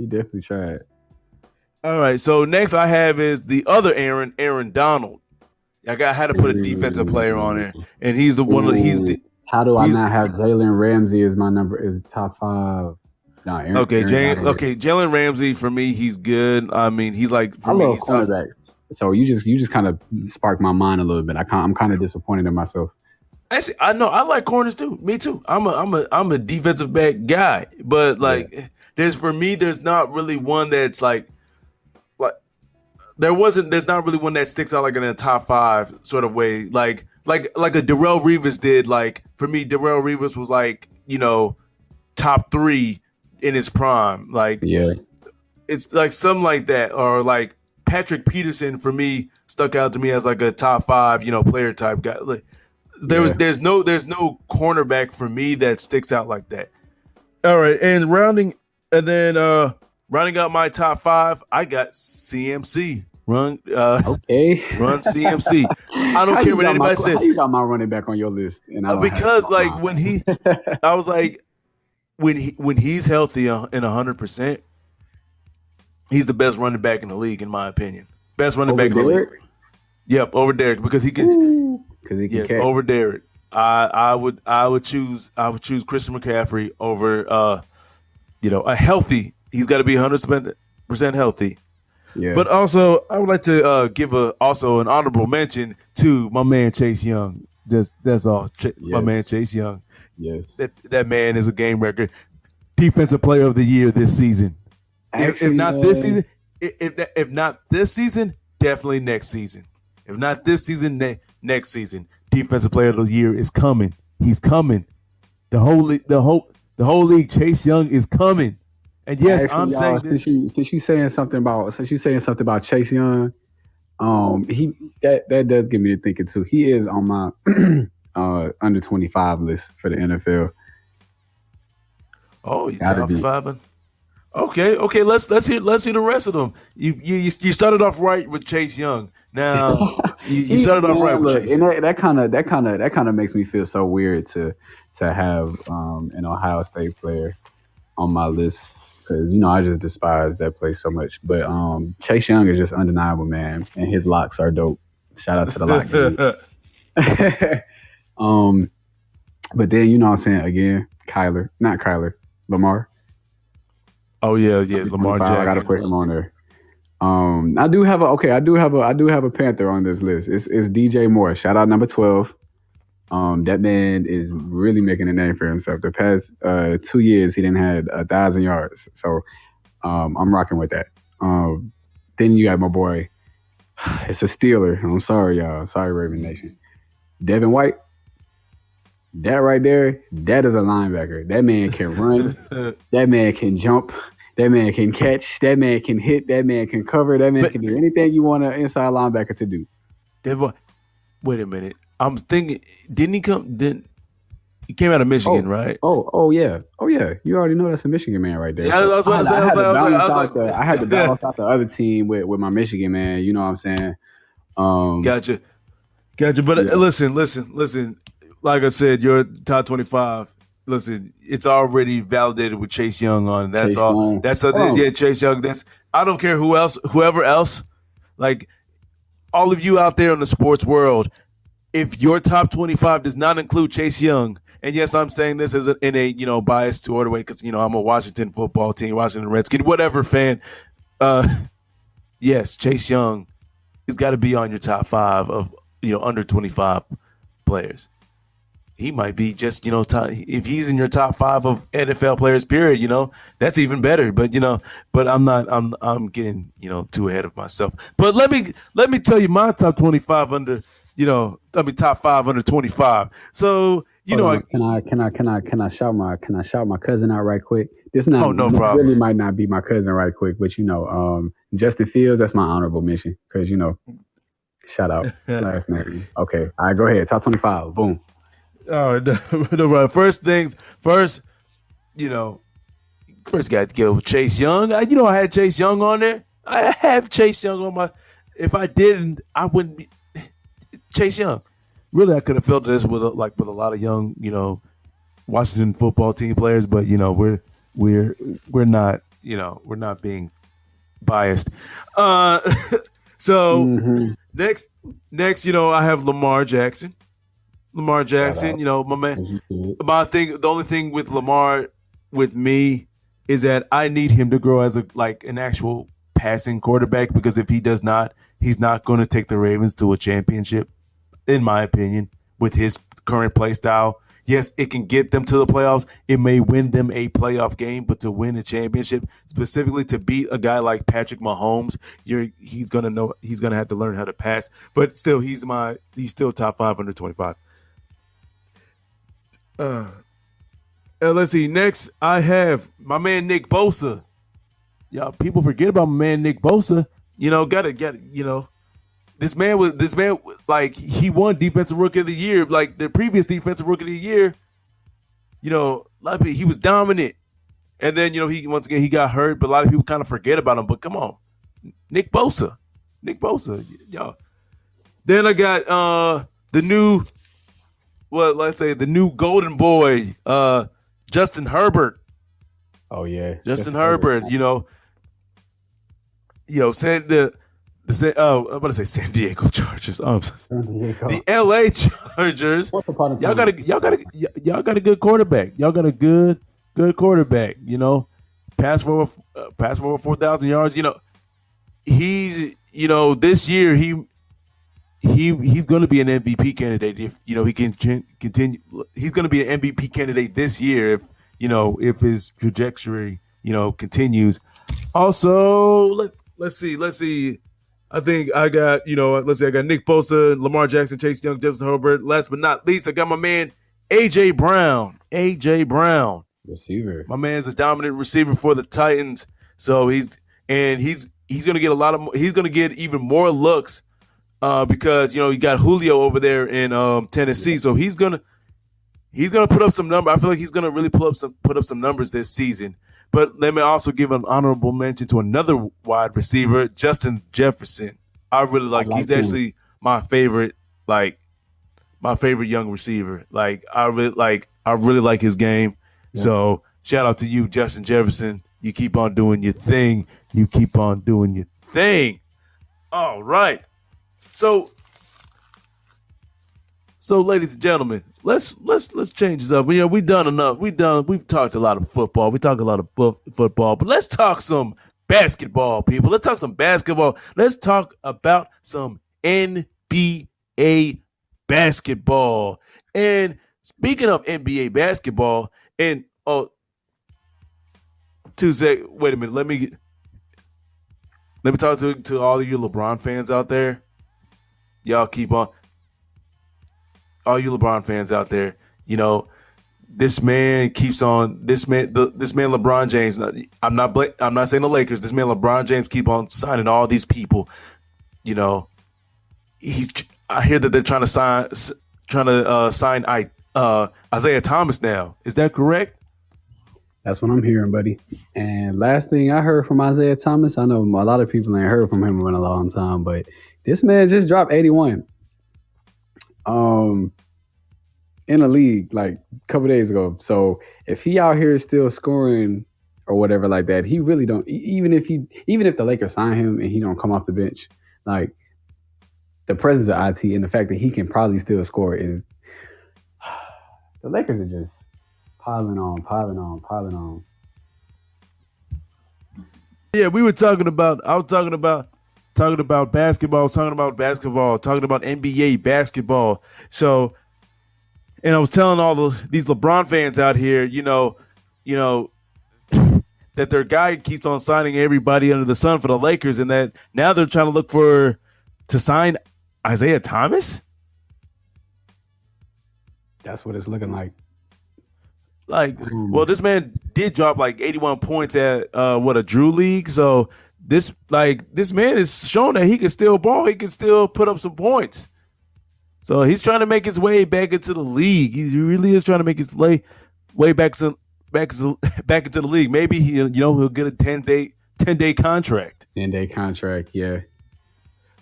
[SPEAKER 2] definitely tried.
[SPEAKER 1] All right, so next I have is the other Aaron Donald. I had to put a defensive player on there, and he's the one.
[SPEAKER 2] How do I not have Jalen Ramsey as my number? Is top 5? No,
[SPEAKER 1] Jalen Ramsey for me, he's good. I mean, he's like for me, he's
[SPEAKER 2] cornerbacks. So you just kind of sparked my mind a little bit. I'm kind of disappointed in myself.
[SPEAKER 1] Actually, I know I like corners too. Me too. I'm a defensive back guy, but there's not really one that's there's not really one that sticks out like in a top 5 sort of way. Like a Darrelle Revis did. Like for me, Darrelle Revis was top 3 in his prime. It's like something like that, or like Patrick Peterson for me stuck out to me as like a top 5, player type guy. Like there's no cornerback for me that sticks out like that. All right, and rounding out my top 5, I got CMC. Run CMC. I don't care what anybody says.
[SPEAKER 2] How you got my running back on your list?
[SPEAKER 1] Because when he's healthy and 100%, he's the best running back in the league, in my opinion. Best running back in the league. Yep, over Derek because he can.
[SPEAKER 2] Because he can catch.
[SPEAKER 1] Over Derek. I would choose Christian McCaffrey over a healthy. He's got to be 100% healthy.
[SPEAKER 2] Yeah.
[SPEAKER 1] But also, I would like to give also an honorable mention to my man Chase Young. That's all. My man
[SPEAKER 2] Yes.
[SPEAKER 1] Chase Young.
[SPEAKER 2] Yes.
[SPEAKER 1] That man is a game record. Defensive Player of the Year this season. If
[SPEAKER 2] Actually,
[SPEAKER 1] not this season, if not this season, definitely next season. If not this season, next season, Defensive Player of the Year is coming. He's coming. The whole league. Chase Young is coming. And yes,
[SPEAKER 2] actually,
[SPEAKER 1] I'm
[SPEAKER 2] y'all,
[SPEAKER 1] saying this.
[SPEAKER 2] since you saying something about Chase Young, he that does get me to thinking too. He is on my under 25 list for the NFL.
[SPEAKER 1] Oh, you
[SPEAKER 2] Gotta
[SPEAKER 1] top
[SPEAKER 2] be.
[SPEAKER 1] five. Okay. Let's hear the rest of them. You started off right with Chase Young. Now you started off right
[SPEAKER 2] Man,
[SPEAKER 1] with
[SPEAKER 2] look,
[SPEAKER 1] Chase
[SPEAKER 2] and
[SPEAKER 1] Young.
[SPEAKER 2] that kind of makes me feel so weird to have an Ohio State player on my list because I just despise that place so much. But Chase Young is just undeniable, man, and his locks are dope. Shout out to the lock game. um, but then what I'm saying again, not Kyler, Lamar.
[SPEAKER 1] Oh yeah,
[SPEAKER 2] Number
[SPEAKER 1] Lamar
[SPEAKER 2] 25, I gotta
[SPEAKER 1] Jackson.
[SPEAKER 2] put him on there. I do have a Panther on this list. It's DJ Moore. Shout out number 12. That man is really making a name for himself. The past 2 years, he didn't had 1,000 yards. So I'm rocking with that. Then you got my boy. It's a Steeler. I'm sorry, y'all. Sorry, Raven Nation. Devin White. That right there, that is a linebacker. That man can run. That man can jump. That man can catch. That man can hit. That man can cover. That man
[SPEAKER 1] But
[SPEAKER 2] can do anything you want an inside linebacker to do.
[SPEAKER 1] Devo- wait a minute. I'm thinking. Didn't he come? Didn't he came out of Michigan,
[SPEAKER 2] Oh,
[SPEAKER 1] right?
[SPEAKER 2] oh yeah, oh yeah. You already know that's a Michigan man right there.
[SPEAKER 1] Yeah, I
[SPEAKER 2] So
[SPEAKER 1] was
[SPEAKER 2] I
[SPEAKER 1] about to
[SPEAKER 2] had,
[SPEAKER 1] say.
[SPEAKER 2] I had to
[SPEAKER 1] I
[SPEAKER 2] balance
[SPEAKER 1] was
[SPEAKER 2] out the I had to
[SPEAKER 1] like,
[SPEAKER 2] balance out the other team with my Michigan man. You know what I'm saying? Um,
[SPEAKER 1] gotcha. Gotcha. But
[SPEAKER 2] yeah,
[SPEAKER 1] listen. Like I said, your top 25. Listen, it's already validated with Chase Young on. That's
[SPEAKER 2] Chase
[SPEAKER 1] all.
[SPEAKER 2] Young.
[SPEAKER 1] That's
[SPEAKER 2] Hold
[SPEAKER 1] yeah,
[SPEAKER 2] on.
[SPEAKER 1] Chase Young. I don't care whoever else. Like all of you out there in the sports world, if your top 25 does not include Chase Young, and yes, I'm saying this as in a bias toward the way because I'm a Washington football team, Washington Redskins, whatever fan. Uh, yes, Chase Young has got to be on your top five of under 25 players. He might be just if he's in your top five of NFL players, period. That's even better. But I'm not. I'm getting too ahead of myself. But let me tell you my top 25 under. Top five under 25. So
[SPEAKER 2] Hold on. Can I shout my cousin out right quick?
[SPEAKER 1] oh, no
[SPEAKER 2] This
[SPEAKER 1] problem.
[SPEAKER 2] really might not be my cousin right quick, but Justin Fields. That's my honorable mention because shout out last name. Okay, all right, go ahead. Top 25. Boom.
[SPEAKER 1] Oh, no, no problem. First, you know, first got to go with Chase Young. I had Chase Young on there. I have Chase Young on my. If I didn't, I wouldn't be Chase Young. Really, I could have filled this with a lot of young, Washington football team players, but we're not, we're not being biased. Uh, so
[SPEAKER 2] Hmm.
[SPEAKER 1] next, I have Lamar Jackson. Lamar
[SPEAKER 2] Shout
[SPEAKER 1] Jackson,
[SPEAKER 2] out.
[SPEAKER 1] my man.
[SPEAKER 2] As you should.
[SPEAKER 1] The only thing with Lamar with me is that I need him to grow as an actual passing quarterback because if he does not, he's not going to take the Ravens to a championship, in my opinion, with his current play style. Yes, it can get them to the playoffs. It may win them a playoff game, but to win a championship, specifically to beat a guy like Patrick Mahomes, he's gonna have to learn how to pass. But still, he's still top 525. Uh, let's see. Next, I have my man Nick Bosa. Y'all, people forget about my man Nick Bosa. Gotta get. This man like he won defensive rookie of the year, like the previous defensive rookie of the year. He was dominant, and then he once again he got hurt, but a lot of people kind of forget about him. But come on, Nick Bosa, y'all. Then I got the new, well, let's say the new golden boy, Justin Herbert.
[SPEAKER 2] Oh yeah,
[SPEAKER 1] Justin
[SPEAKER 2] Justin Herbert.
[SPEAKER 1] Herbert, said the I'm about to say San Diego Chargers.
[SPEAKER 2] San Diego.
[SPEAKER 1] The LA Chargers.
[SPEAKER 2] Once upon a
[SPEAKER 1] Y'all
[SPEAKER 2] time.
[SPEAKER 1] got a good quarterback. Y'all got a good quarterback. You know, pass for over 4,000 yards. You know, he's this year he's going to be an MVP candidate if he can continue. He's going to be an MVP candidate this year if his trajectory continues. Also, let's see. I think I got I got Nick Bosa, Lamar Jackson, Chase Young, Justin Herbert. Last but not least, I got my man AJ Brown.
[SPEAKER 2] Receiver.
[SPEAKER 1] My man's a dominant receiver for the Titans. So he's gonna get he's gonna get even more looks because you got Julio over there in Tennessee. So he's gonna put up some numbers. I feel like he's gonna really put up some numbers this season. But let me also give an honorable mention to another wide receiver, Justin Jefferson. I really like he's
[SPEAKER 2] him.
[SPEAKER 1] actually my favorite young receiver. Like I really like his game. Yeah. So shout out to you, Justin Jefferson. You keep on doing your thing. All right. So ladies and gentlemen, let's change this up. We've done enough. We've talked a lot of football. We talk a lot of football, but let's talk some basketball, people. Let's talk some basketball. Let's talk about some NBA basketball. And speaking of NBA basketball, and wait a minute. Let me talk to all of you LeBron fans out there. Y'all keep on. All you LeBron fans out there, this man LeBron James. I'm not saying the Lakers. This man LeBron James keep on signing all these people. I hear that they're trying to sign Isaiah Thomas now. Is that correct?
[SPEAKER 2] That's what I'm hearing, buddy. And last thing I heard from Isaiah Thomas, I know a lot of people ain't heard from him in a long time, but this man just dropped 81. In a league like a couple days ago. So if he out here still scoring or whatever like that, he really don't. Even if the Lakers sign him and he don't come off the bench, like the presence of IT and the fact that he can probably still score is the Lakers are just piling on.
[SPEAKER 1] Yeah, we were talking about. I was talking about basketball. Talking about NBA basketball. So. And I was telling all these LeBron fans out here, that their guy keeps on signing everybody under the sun for the Lakers, and that now they're trying to look to sign Isaiah Thomas.
[SPEAKER 2] That's what it's looking like.
[SPEAKER 1] Well, this man did drop like 81 points at a Drew League. So this man is showing that he can still ball. He can still put up some points. So he's trying to make his way back into the league. He really is trying to make his way back into the league. Maybe he'll get a 10-day contract.
[SPEAKER 2] 10-day contract, yeah.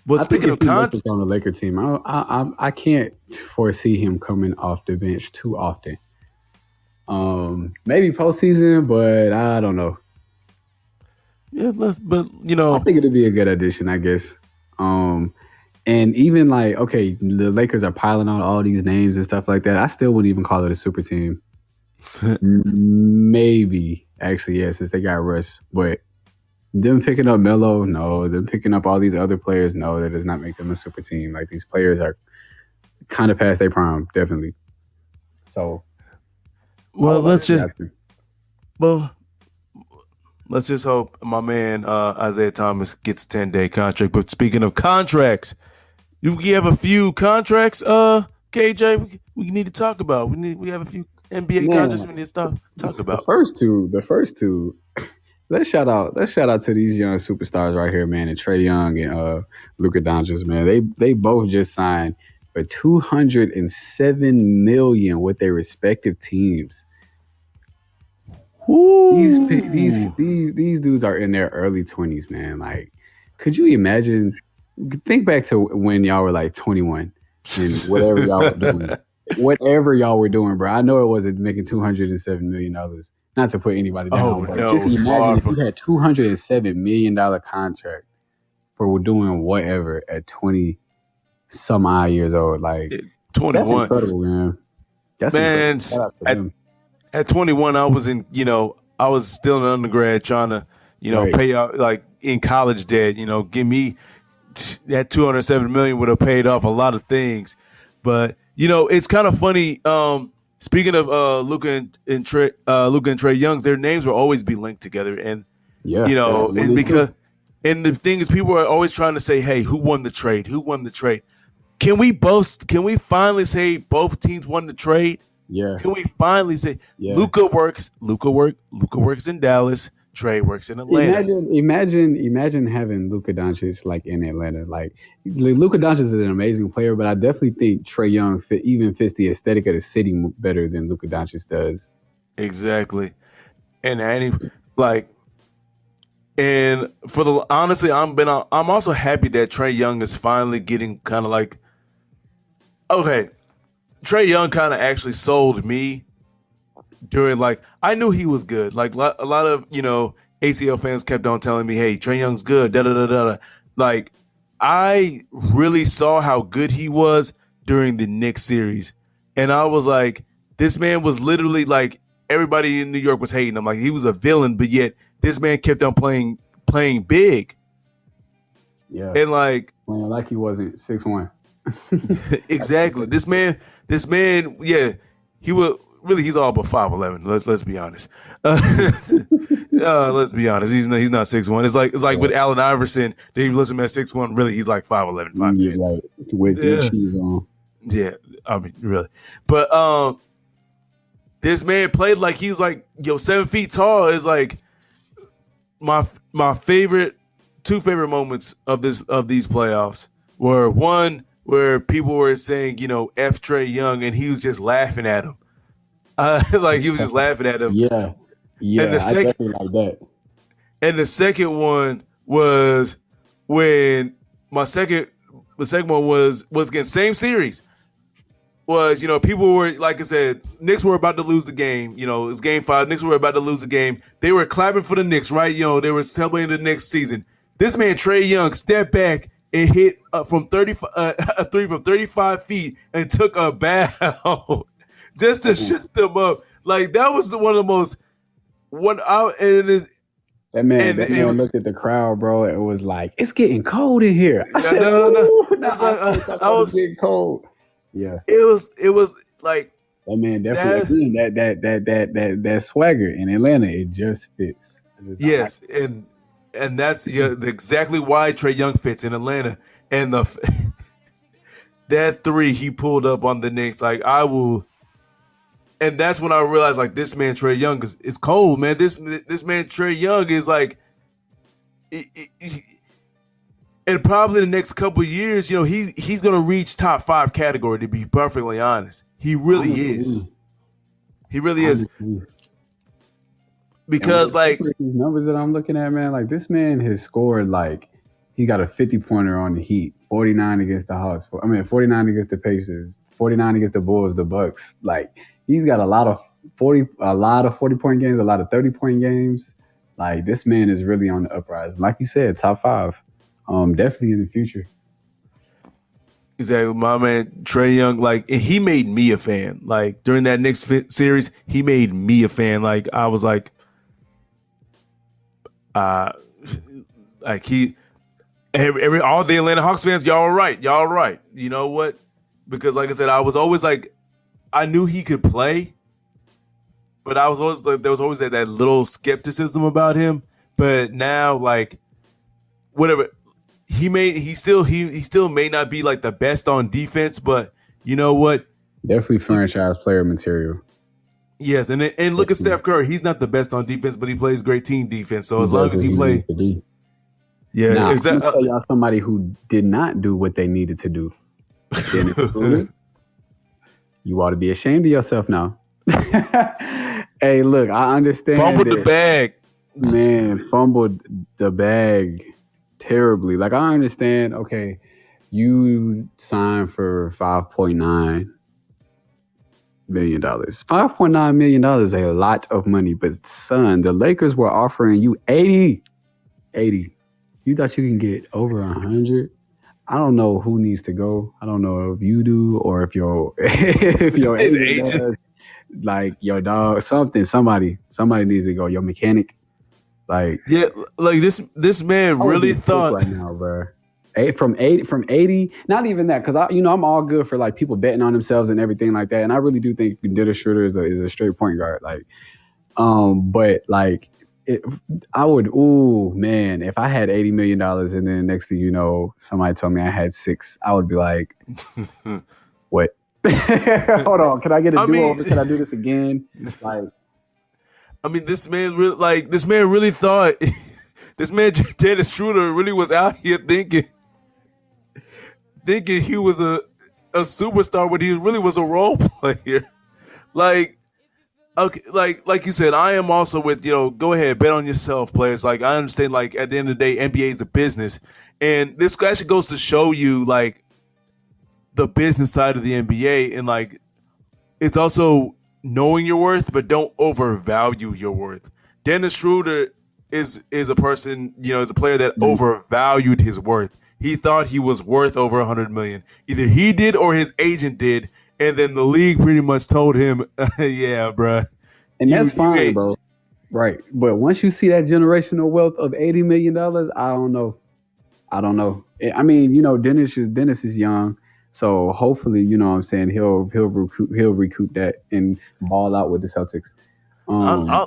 [SPEAKER 1] But speaking of contract
[SPEAKER 2] on the Laker team, I can't foresee him coming off the bench too often. Maybe postseason, but I don't know.
[SPEAKER 1] Yeah,
[SPEAKER 2] I think it'd be a good addition, I guess. And even the Lakers are piling on all these names and stuff like that. I still wouldn't even call it a super team. Maybe, actually, yeah, since they got Russ. But them picking up Melo, no. Them picking up all these other players, no. That does not make them a super team. Like, these players are kind of past their prime, definitely. So,
[SPEAKER 1] let's just hope my man Isaiah Thomas gets a 10-day contract. But speaking of contracts, you have a few contracts, KJ. We need to talk about. We have a few NBA contracts we need to talk about.
[SPEAKER 2] The first two. Let's shout out to these young superstars right here, man, and Trae Young and Luka Doncic, man. They both just signed for $207 million with their respective teams.
[SPEAKER 1] Ooh.
[SPEAKER 2] These dudes are in their early 20s, man. Like, could you imagine? Think back to when y'all were like 21 and whatever y'all were doing. Whatever y'all were doing, bro. I know it wasn't making $207 million. Not to put anybody down, but just imagine if you had $207 million contract for doing whatever at 20 some odd years old. Like, that's
[SPEAKER 1] 21.
[SPEAKER 2] incredible, man. That's incredible.
[SPEAKER 1] Man,
[SPEAKER 2] Shout out to
[SPEAKER 1] at
[SPEAKER 2] them.
[SPEAKER 1] at 21, I was still an undergrad trying to,
[SPEAKER 2] Right.
[SPEAKER 1] pay out like in college debt. Give me that 207 million would have paid off a lot of things. But it's kind of funny. Speaking of Luka and Trey Young, their names will always be linked together, and
[SPEAKER 2] Yeah. One
[SPEAKER 1] and
[SPEAKER 2] and two.
[SPEAKER 1] because and the thing is, people are always trying to say, "Hey, who won the trade? Who won the trade?" Can we finally say both teams won the trade?
[SPEAKER 2] Yeah.
[SPEAKER 1] Can we finally say
[SPEAKER 2] Yeah.
[SPEAKER 1] Luka works in Dallas, Trey works in Atlanta.
[SPEAKER 2] Imagine having Luka Doncic like in Atlanta. Like Luka Doncic is an amazing player, but I definitely think Trey Young even fits the aesthetic of the city better than Luka Doncic does.
[SPEAKER 1] Exactly. And like and for the honestly, I'm also happy that Trey Young is finally getting kind of like okay. Trey Young kind of actually sold me during like I knew he was good. Like a lot of ATL fans kept on telling me, "Hey, Trey Young's good." Da da da da. Like I really saw how good he was during the Knicks series, and I was like, this man was literally like everybody in New York was hating him. Like he was a villain, but yet this man kept on playing big,
[SPEAKER 2] Yeah.
[SPEAKER 1] and like
[SPEAKER 2] Playing like he wasn't 6'1".
[SPEAKER 1] exactly. This man, yeah, he was really he's all but 5'11". Let's be honest. Let's be honest. He's not 6'1". It's like with Allen Iverson. They list him at 6'1". Really, he's like 5'11", 5'10".
[SPEAKER 2] Yeah, like with
[SPEAKER 1] Yeah.
[SPEAKER 2] shoes on.
[SPEAKER 1] Yeah, I mean, really. But this man played like he was like 7 feet tall. Is like my two favorite moments of these playoffs were one where people were saying F Trey Young and he was just laughing at him, like he was just laughing at him.
[SPEAKER 2] Yeah.
[SPEAKER 1] And the
[SPEAKER 2] I definitely like that.
[SPEAKER 1] And the second one was when the second one was against same series. Was people were like I said, Knicks were about to lose the game. It was Game 5. Knicks were about to lose the game. They were clapping for the Knicks, right? They were celebrating the Knicks season. This man Trey Young stepped back and hit a three from 35 feet and took a bow just to shut them up. Like that was one of the most
[SPEAKER 2] That man looked at the crowd, bro. It was like, it's getting cold in here. I said,
[SPEAKER 1] no.
[SPEAKER 2] I was getting cold. Yeah.
[SPEAKER 1] It was like
[SPEAKER 2] that man definitely that swagger in Atlanta. It just fits.
[SPEAKER 1] Yes, and that's exactly why Trey Young fits in Atlanta. And that three he pulled up on the Knicks, like I will. And that's when I realized, like, this man Trey Young is cold, man. This man Trey Young is like, and probably the next couple of years, he's gonna reach top 5 category. To be perfectly honest, he really is. He really is. Because like
[SPEAKER 2] these numbers that I'm looking at, man, like this man has scored like he got a 50-pointer on the Heat, 49 against the Hawks. 49 against the Pacers, 49 against the Bulls, the Bucks. Like he's got a lot of 40-point games, a lot of 30-point games. Like this man is really on the uprise. Like you said, top 5. Definitely in the future.
[SPEAKER 1] Exactly, my man Trey Young. Like he made me a fan. Like during that Knicks series, he made me a fan. Like I was like, like he, all the Atlanta Hawks fans, y'all right. You know what? Because like I said, I was always like, I knew he could play, but I was always like, there was always that little skepticism about him. But now, like, whatever. He still may not be like the best on defense, but you know what?
[SPEAKER 2] Definitely franchise player material.
[SPEAKER 1] Yes, and look at Steph Curry. He's not the best on defense, but he plays great team defense. So as long as he plays, yeah,
[SPEAKER 2] now,
[SPEAKER 1] exactly.
[SPEAKER 2] I'll tell y'all somebody who did not do what they needed to do. You ought to be ashamed of yourself now. Hey, look, I understand.
[SPEAKER 1] Fumbled the bag,
[SPEAKER 2] man. Fumbled the bag terribly. Like I understand. Okay, you signed for $5.9 million. $5.9 million is a lot of money, but son, the Lakers were offering you 80. You You thought you can get over 100? I don't know who needs to go. I don't know if you do or if your if your
[SPEAKER 1] His
[SPEAKER 2] agent
[SPEAKER 1] agent.
[SPEAKER 2] does. Like your dog, somebody needs to go. Your mechanic, like
[SPEAKER 1] Yeah, like this man
[SPEAKER 2] I would
[SPEAKER 1] really
[SPEAKER 2] be sick
[SPEAKER 1] thought.
[SPEAKER 2] right now, bro. From 80, not even that, because I'm all good for like people betting on themselves and everything like that, and I really do think Dennis Schroeder is a straight point guard, like, but like, it, I would, ooh man, if I had $80 million and then next thing you know, somebody told me I had six, I would be like, what? Hold on, can I get a
[SPEAKER 1] I
[SPEAKER 2] do over? Can
[SPEAKER 1] mean,
[SPEAKER 2] I do this again? Like,
[SPEAKER 1] this man really thought this man Dennis Schroeder really was out here thinking he was a superstar when he really was a role player. Like, okay, like you said, I am also with, go ahead, bet on yourself, players. Like, I understand, like, at the end of the day, NBA is a business, and this actually goes to show you like the business side of the NBA, and like it's also knowing your worth, but don't overvalue your worth. Dennis Schroeder is a person, is a player that
[SPEAKER 2] mm,
[SPEAKER 1] overvalued his worth. He thought he was worth over 100 million. Either he did or his agent did, and then the league pretty much told him, "Yeah, bruh,
[SPEAKER 2] and
[SPEAKER 1] you
[SPEAKER 2] that's
[SPEAKER 1] you
[SPEAKER 2] fine,
[SPEAKER 1] ain't."
[SPEAKER 2] bro. Right, but once you see that generational wealth of $80 million, I don't know. I don't know. I mean, Dennis is young, so hopefully, what I'm saying, he'll recoup that and ball out with the Celtics.
[SPEAKER 1] I,
[SPEAKER 2] Um,
[SPEAKER 1] I,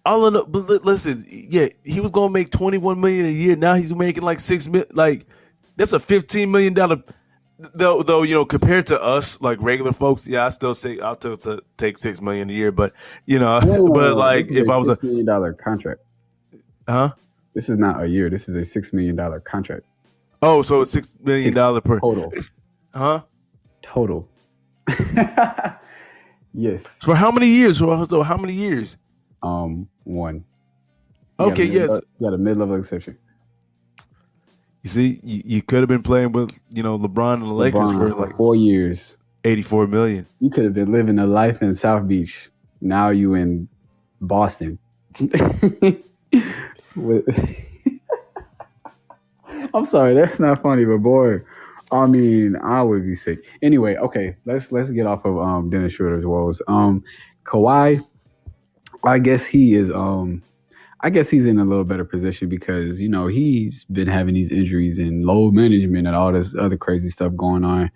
[SPEAKER 1] I'll end up, but listen, yeah, he was gonna make 21 million a year. Now he's making like 6 million. Like, that's a $15 million. Though, compared to us, like regular folks, yeah, I still say I'll take 6 million a year. But but
[SPEAKER 2] oh,
[SPEAKER 1] like
[SPEAKER 2] this is
[SPEAKER 1] if
[SPEAKER 2] a
[SPEAKER 1] I was a,
[SPEAKER 2] $6 million contract.
[SPEAKER 1] huh?
[SPEAKER 2] This is not a year. This is a $6 million contract.
[SPEAKER 1] Oh, so it's $6 million
[SPEAKER 2] Six
[SPEAKER 1] per,
[SPEAKER 2] total.
[SPEAKER 1] it's, huh?
[SPEAKER 2] Total. Yes.
[SPEAKER 1] For how many years? So how many years?
[SPEAKER 2] One. You got a
[SPEAKER 1] Okay,
[SPEAKER 2] mid.
[SPEAKER 1] yes.
[SPEAKER 2] You got a mid-level exception.
[SPEAKER 1] You see, you could have been playing with LeBron and the Lakers for
[SPEAKER 2] LeBron for
[SPEAKER 1] like
[SPEAKER 2] 4 years.
[SPEAKER 1] 84 million.
[SPEAKER 2] You could have been living a life in South Beach. Now you in Boston. With- I'm sorry, that's not funny, but boy, I mean, I would be sick. Anyway, okay, let's get off of Dennis Schroeder's woes. Kawhi, I guess he is I guess he's in a little better position because he's been having these injuries and load management and all this other crazy stuff going on.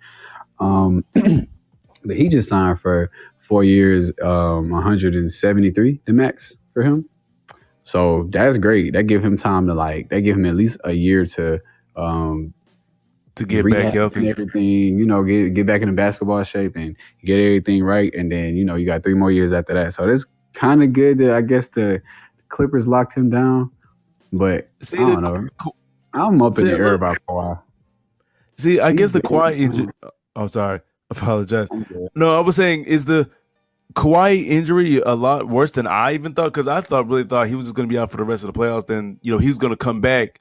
[SPEAKER 2] But he just signed for 4 years, 173, the max for him. So that's great. That give him time to that give him at least a year to um,
[SPEAKER 1] To get back
[SPEAKER 2] rehab and
[SPEAKER 1] healthy.
[SPEAKER 2] everything. Get back into basketball shape and get everything right. And then you got 3 more years after that. So that's kind of good that I guess the Clippers locked him down. But I
[SPEAKER 1] See
[SPEAKER 2] don't know. I'm up in the air
[SPEAKER 1] look,
[SPEAKER 2] about Kawhi.
[SPEAKER 1] I
[SPEAKER 2] He's
[SPEAKER 1] guess the
[SPEAKER 2] good.
[SPEAKER 1] Kawhi injury. I'm sorry, apologize.
[SPEAKER 2] I'm good.
[SPEAKER 1] No, I was saying, is the Kawhi injury a lot worse than I even thought? Because I really thought he was just going to be out for the rest of the playoffs. Then he was going to come back,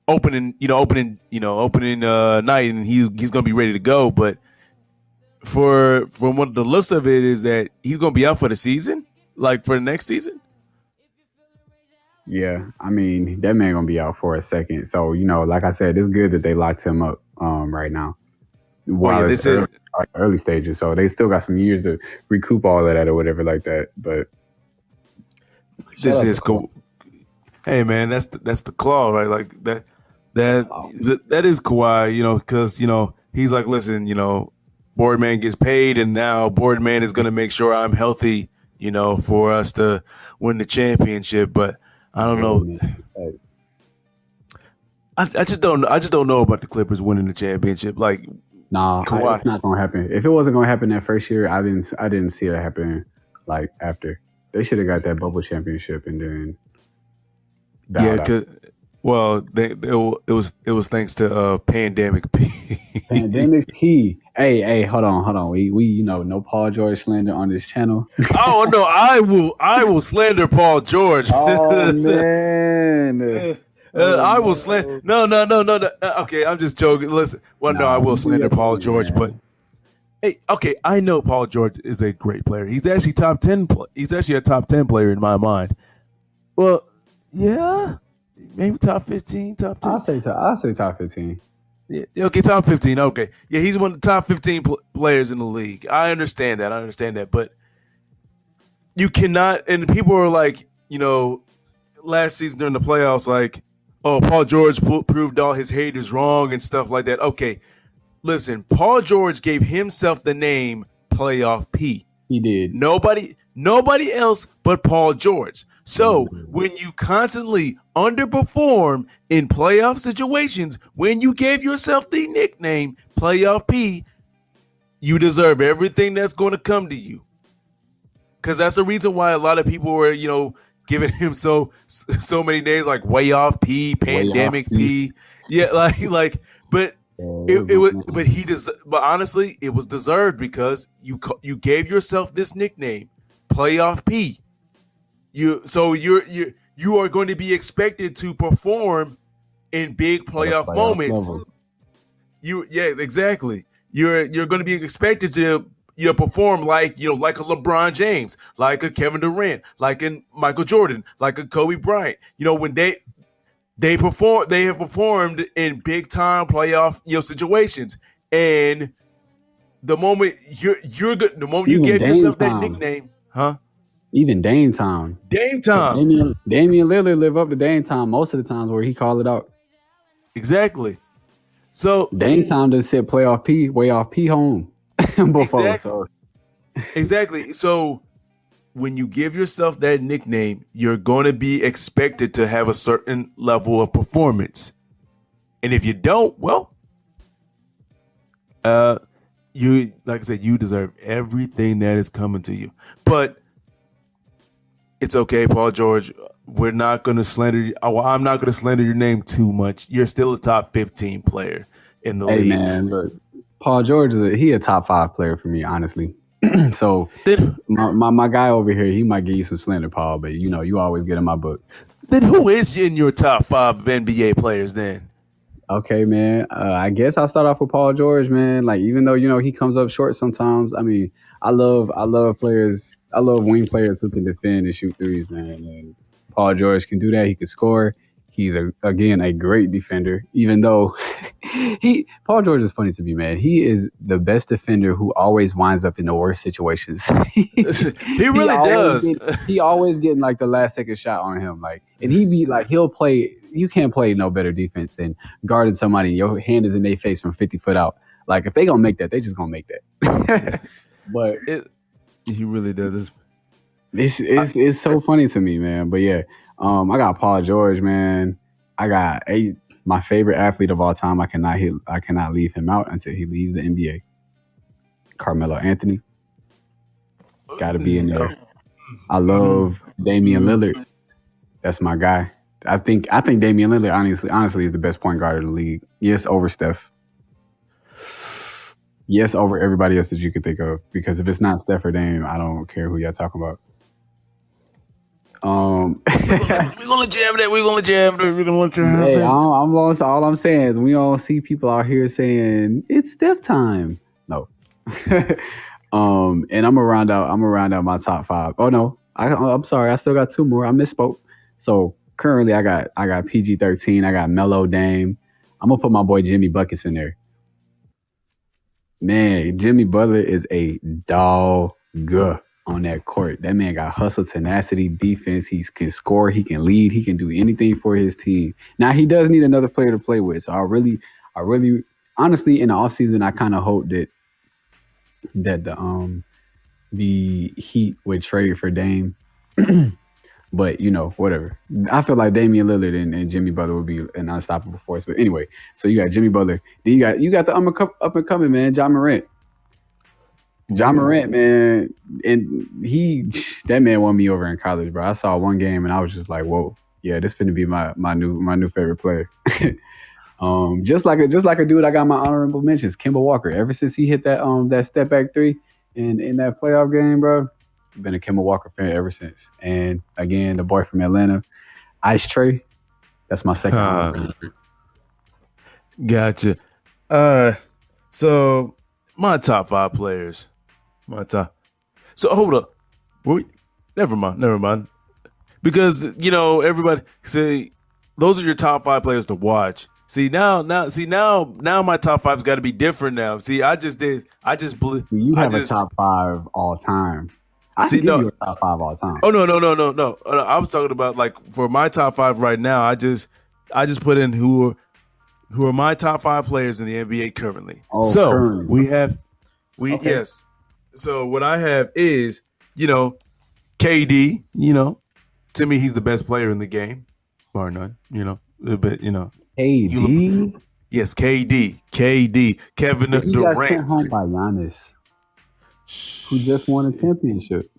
[SPEAKER 1] opening night, and he's going to be ready to go. But from what the looks of it is that he's going to be out for the season, like for the next season.
[SPEAKER 2] Yeah, I mean that man gonna be out for a second. So like I said, it's good that they locked him up right now
[SPEAKER 1] Oh yeah,
[SPEAKER 2] while it's
[SPEAKER 1] this is
[SPEAKER 2] early stages. So they still got some years to recoup all of that or whatever like that. But shout
[SPEAKER 1] this
[SPEAKER 2] out to
[SPEAKER 1] is
[SPEAKER 2] Kawhi.
[SPEAKER 1] cool. Hey man, that's the claw, right? Like that is Kawhi, because he's like, listen, Boardman gets paid, and now Boardman is gonna make sure I'm healthy, for us to win the championship. But I don't
[SPEAKER 2] Hey,
[SPEAKER 1] know.
[SPEAKER 2] man. Hey,
[SPEAKER 1] I just don't know about the Clippers winning the championship. Like
[SPEAKER 2] nah,
[SPEAKER 1] Kawhi,
[SPEAKER 2] it's not gonna happen. If it wasn't gonna happen that first year, I didn't see it happen. Like after they should have got that bubble championship and then
[SPEAKER 1] yeah,
[SPEAKER 2] bowed out.
[SPEAKER 1] well, it was thanks to Pandemic P.
[SPEAKER 2] Pandemic P. Hey, hold on. We no Paul George slander on this channel.
[SPEAKER 1] Oh no, I will slander Paul George.
[SPEAKER 2] Oh man. Oh
[SPEAKER 1] I will slander.
[SPEAKER 2] no.
[SPEAKER 1] No. Okay, I'm just joking. Listen, well, no, I
[SPEAKER 2] Nah,
[SPEAKER 1] will
[SPEAKER 2] you do
[SPEAKER 1] slander
[SPEAKER 2] your
[SPEAKER 1] Paul
[SPEAKER 2] thing,
[SPEAKER 1] George, but
[SPEAKER 2] man.
[SPEAKER 1] hey, okay, I know Paul George is a great player. He's actually top 10. He's actually a top 10 player in my mind. Well, yeah, maybe top 15, top 10.
[SPEAKER 2] I'll say top 15.
[SPEAKER 1] Yeah, okay, top 15. Okay. Yeah, he's one of the top 15 players in the league. I understand that. But you cannot, and people are like, last season during the playoffs, like, oh, Paul George proved all his haters wrong and stuff like that. Okay, listen, Paul George gave himself the name Playoff P.
[SPEAKER 2] He did.
[SPEAKER 1] Nobody else but Paul George. So when you constantly underperform in playoff situations, when you gave yourself the nickname Playoff P, you deserve everything that's going to come to you. Because that's the reason why a lot of people were, giving him so many names like Way Off P, Pandemic P. Yeah, but but honestly, it was deserved because you gave yourself this nickname, Playoff P. You are going to be expected to perform in big playoff moments. Yes, exactly. You're going to be expected to perform like a LeBron James, like a Kevin Durant, like a Michael Jordan, like a Kobe Bryant. When they have performed in big time playoff situations, and the moment you're good, the moment you give yourself that nickname, huh?
[SPEAKER 2] Even Dame time.
[SPEAKER 1] Damian
[SPEAKER 2] Lillard live up to Dame time most of the times where he called it out.
[SPEAKER 1] Exactly. So
[SPEAKER 2] Dame time just said playoff P, Way Off P home before.
[SPEAKER 1] Exactly. So when you give yourself that nickname, you're going to be expected to have a certain level of performance. And if you don't, well, you, like I said, you deserve everything that is coming to you. But it's okay, Paul George. We're not going to slander you. I'm not going to slander your name too much. You're still a top 15 player in the league.
[SPEAKER 2] Hey, man, look, Paul George, he a top 5 player for me, honestly. So my guy over here, he might give you some slander, Paul, but you always get in my book.
[SPEAKER 1] Then who is in your top 5 NBA players then?
[SPEAKER 2] Okay, man. I guess I'll start off with Paul George, man. Like, even though he comes up short sometimes. I mean, I love players. I love wing players who can defend and shoot threes, man. And Paul George can do that. He can score. He's again a great defender. Even though Paul George is funny to me, man. He is the best defender who always winds up in the worst situations.
[SPEAKER 1] He really does.
[SPEAKER 2] He always getting like the last second shot on him, like, and he be like, he'll play. You can't play no better defense than guarding somebody. Your hand is in their face from 50 foot out. Like, if they gonna make that, they just gonna make that. But
[SPEAKER 1] he really does.
[SPEAKER 2] It's so funny to me, man. But yeah, I got Paul George, man. I got my favorite athlete of all time. I cannot leave him out until he leaves the NBA. Carmelo Anthony. Got to be in there. I love Damian Lillard. That's my guy. I think Damian Lillard honestly is the best point guard in the league. Yes, over Steph. Yes, over everybody else that you could think of. Because if it's not Steph or Dame, I don't care who y'all talking about. We're
[SPEAKER 1] gonna jam that. We're gonna jam that.
[SPEAKER 2] Hey, I'm lost. All I'm saying is we don't see people out here saying it's Steph time. No. And I'm gonna round out my top 5. Oh no, I'm sorry. I still got 2 more. I misspoke. So currently, I got PG-13. I got Melo, Dame. I'm gonna put my boy Jimmy Buckets in there. Man, Jimmy Butler is a dog on that court. That man got hustle, tenacity, defense. He can score. He can lead. He can do anything for his team. Now, he does need another player to play with. So I really, honestly, in the offseason, I kind of hope that the Heat would trade for Dame. But, whatever. I feel like Damian Lillard and Jimmy Butler would be an unstoppable force. But anyway, so you got Jimmy Butler. Then you got the up and coming, man, Ja Morant. Ja Morant, man, and that man won me over in college, bro. I saw one game and I was just like, whoa, yeah, this finna be my new favorite player. Just like a dude, I got my honorable mentions, Kemba Walker. Ever since he hit that step back 3 in that playoff game, bro, been a Kemba Walker fan ever since. And again, the boy from Atlanta, Ice Trey. That's my second.
[SPEAKER 1] Gotcha. So my top 5 players. So hold up. Never mind. Because everybody say those are your top 5 players to watch. See now my top 5's got to be different now. See, I just blew.
[SPEAKER 2] You
[SPEAKER 1] I
[SPEAKER 2] have a
[SPEAKER 1] just
[SPEAKER 2] top 5 all time. I
[SPEAKER 1] see
[SPEAKER 2] can give
[SPEAKER 1] no.
[SPEAKER 2] you a top 5 all time.
[SPEAKER 1] Oh no. I was talking about like for my top 5 right now. I just put in who are my top 5 players in the NBA currently.
[SPEAKER 2] Oh,
[SPEAKER 1] So
[SPEAKER 2] currently.
[SPEAKER 1] we
[SPEAKER 2] Okay.
[SPEAKER 1] yes. So what I have is KD. To me he's the best player in the game, bar none. But
[SPEAKER 2] KD.
[SPEAKER 1] yes, KD, Kevin
[SPEAKER 2] But he got sent
[SPEAKER 1] Durant.
[SPEAKER 2] home by Giannis, who just won a championship.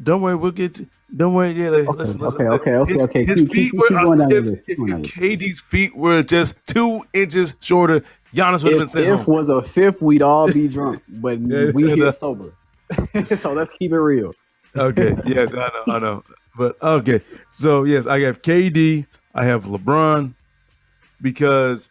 [SPEAKER 1] Don't worry, we'll get. Don't worry. Yeah, listen.
[SPEAKER 2] Okay.
[SPEAKER 1] His feet
[SPEAKER 2] Keep
[SPEAKER 1] were.
[SPEAKER 2] going down your list. Keep going
[SPEAKER 1] If
[SPEAKER 2] down your list.
[SPEAKER 1] KD's feet were just 2 inches shorter, Giannis would have been sent
[SPEAKER 2] If
[SPEAKER 1] home.
[SPEAKER 2] was a fifth, we'd all be drunk, but we here sober. So let's keep it real.
[SPEAKER 1] Okay. Yes, I know. But okay. So yes, I have KD. I have LeBron because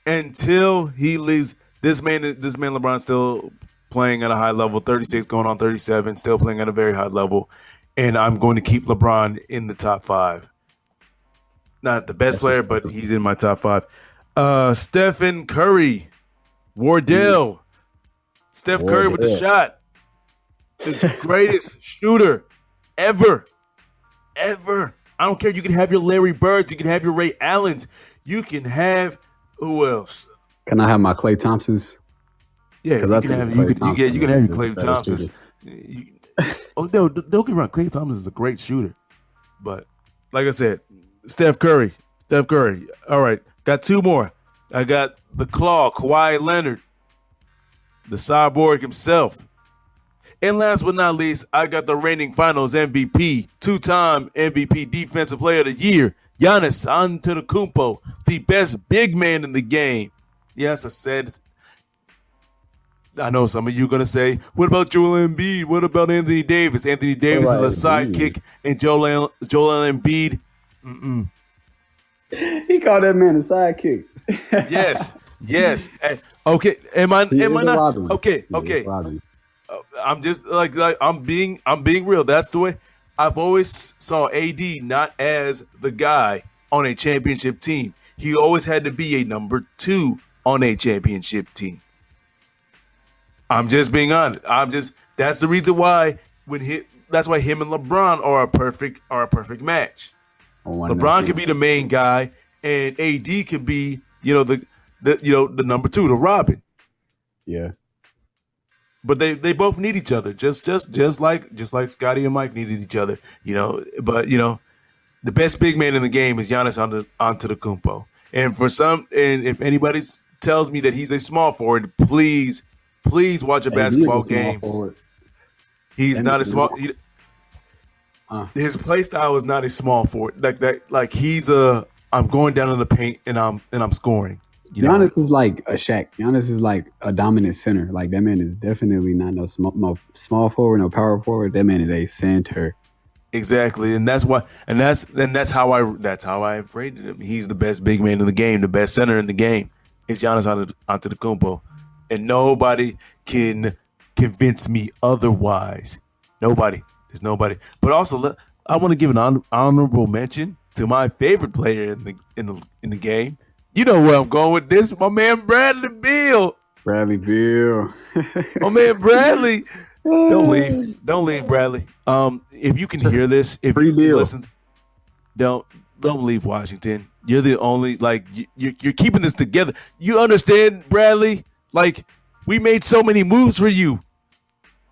[SPEAKER 1] until he leaves, this man LeBron still playing at a high level, 36 going on 37, still playing at a very high level, and I'm going to keep LeBron in the top 5. Not the best player, but he's in my top 5. Stephen Curry, Wardell, Steph Curry with the shot, the greatest shooter ever. I don't care. You can have your Larry Birds, you can have your Ray Allens, you can have who else?
[SPEAKER 2] Can I have my Klay Thompsons?
[SPEAKER 1] Yeah, you can have your Klay Thompson. Oh no, don't get me wrong. Klay Thompson is a great shooter, but like I said, Steph Curry. All right, got 2 more. I got the Claw, Kawhi Leonard, the Cyborg himself, and last but not least, I got the reigning Finals MVP, 2-time MVP Defensive Player of the Year, Giannis Antetokounmpo, the best big man in the game. Yes, I said. I know some of you are going to say, what about Joel Embiid? What about Anthony Davis? Anthony Davis is a sidekick, and Joel Embiid.
[SPEAKER 2] He called that man a sidekick.
[SPEAKER 1] Yes. Okay, am I not?
[SPEAKER 2] Robin.
[SPEAKER 1] Okay. I'm just like I'm being real. That's the way I've always saw AD not as the guy on a championship team. He always had to be a number 2 on a championship team. I'm just being honest. That's the reason why that's why him and LeBron are a perfect match. LeBron could be the main guy, and AD could be the number 2, the Robin.
[SPEAKER 2] Yeah.
[SPEAKER 1] But they both need each other, just like Scotty and Mike needed each other. But the best big man in the game is Giannis Antetokounmpo. And if anybody tells me that he's a small forward, please watch a basketball game. He's not a small. His play style is not a small forward. Like that. Like he's I'm going down in the paint and I'm scoring.
[SPEAKER 2] Giannis is like a Shaq. Giannis is like a dominant center. Like that man is definitely not no small forward, no power forward. That man is a center.
[SPEAKER 1] Exactly, and that's why, that's how I rated him. He's the best big man in the game, the best center in the game. It's Giannis Antetokounmpo, and nobody can convince me otherwise. Nobody. There's nobody. But also, I want to give an honorable mention to my favorite player in the game. You know where I'm going with this, my man Bradley Beal.
[SPEAKER 2] My
[SPEAKER 1] man Bradley. Don't leave, Bradley. If you can hear this, if you listen, don't leave Washington. You're the only you're keeping this together. You understand, Bradley? Like we made so many moves for you.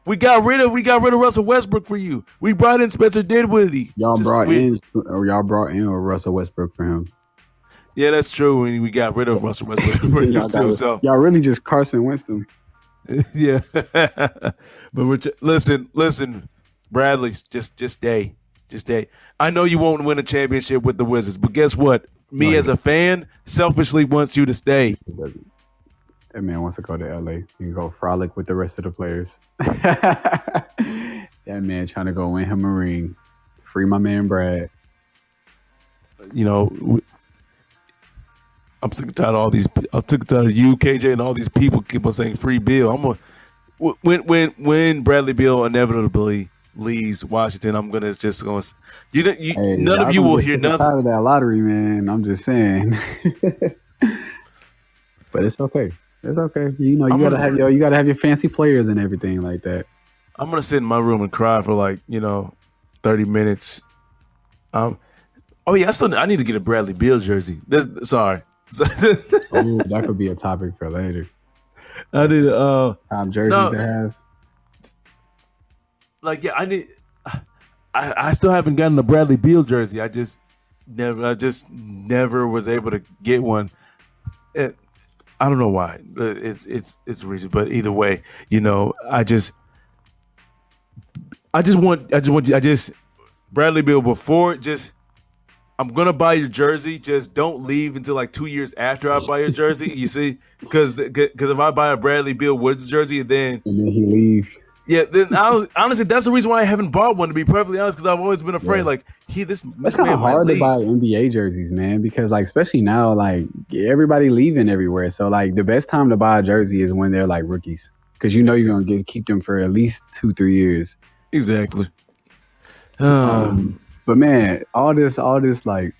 [SPEAKER 1] We got rid of Russell Westbrook for you. We brought in Spencer Dinwiddie.
[SPEAKER 2] Y'all brought in Russell Westbrook for him.
[SPEAKER 1] Yeah, that's true. And we got rid of Russell Westbrook for you too. So
[SPEAKER 2] y'all really just Carson Winston.
[SPEAKER 1] Yeah. But listen, Bradley, just stay. I know you won't win a championship with the Wizards, but guess what? Me as a fan selfishly wants you to stay.
[SPEAKER 2] That man wants to go to LA and go frolic with the rest of the players. That man trying to go win him a ring. Free my man Brad.
[SPEAKER 1] I'm sick and tired of all these. I'm sick and tired of you, KJ, and all these people keep on saying free Bill. When Bradley Beal inevitably leaves Washington, I'm gonna just going.
[SPEAKER 2] Hey,
[SPEAKER 1] None of
[SPEAKER 2] y'all
[SPEAKER 1] you
[SPEAKER 2] gonna
[SPEAKER 1] will
[SPEAKER 2] get
[SPEAKER 1] hear
[SPEAKER 2] sick and
[SPEAKER 1] nothing.
[SPEAKER 2] tired of that lottery, man. I'm just saying. But it's okay. It's okay. You know,
[SPEAKER 1] I'm gonna
[SPEAKER 2] you gotta have your fancy players and everything like that.
[SPEAKER 1] I'm gonna sit in my room and cry for like 30 minutes. Um. Oh yeah, I need to get a Bradley Beal jersey. Sorry.
[SPEAKER 2] Oh, that could be a topic for later.
[SPEAKER 1] I need
[SPEAKER 2] Jerseys
[SPEAKER 1] no
[SPEAKER 2] to have.
[SPEAKER 1] like yeah I need I still haven't gotten a Bradley Beal jersey. I just never was able to get one. It, I don't know why. It's a reason, but either way, I just Bradley Beal before just I'm gonna buy your jersey. Just don't leave until like 2 years after I buy your jersey. You see, because if I buy a Bradley Beal Woods jersey, then
[SPEAKER 2] And then he leave.
[SPEAKER 1] yeah, then honestly, that's the reason why I haven't bought one. To be perfectly honest, because I've always been afraid
[SPEAKER 2] Yeah.
[SPEAKER 1] like
[SPEAKER 2] That's
[SPEAKER 1] this
[SPEAKER 2] kind of
[SPEAKER 1] man might
[SPEAKER 2] hard to
[SPEAKER 1] leave.
[SPEAKER 2] buy NBA jerseys, man, because like especially now, like everybody leaving everywhere. So like the best time to buy a jersey is when they're like rookies, because you know you're gonna keep them for at least 2-3 years.
[SPEAKER 1] Exactly.
[SPEAKER 2] But man, all this like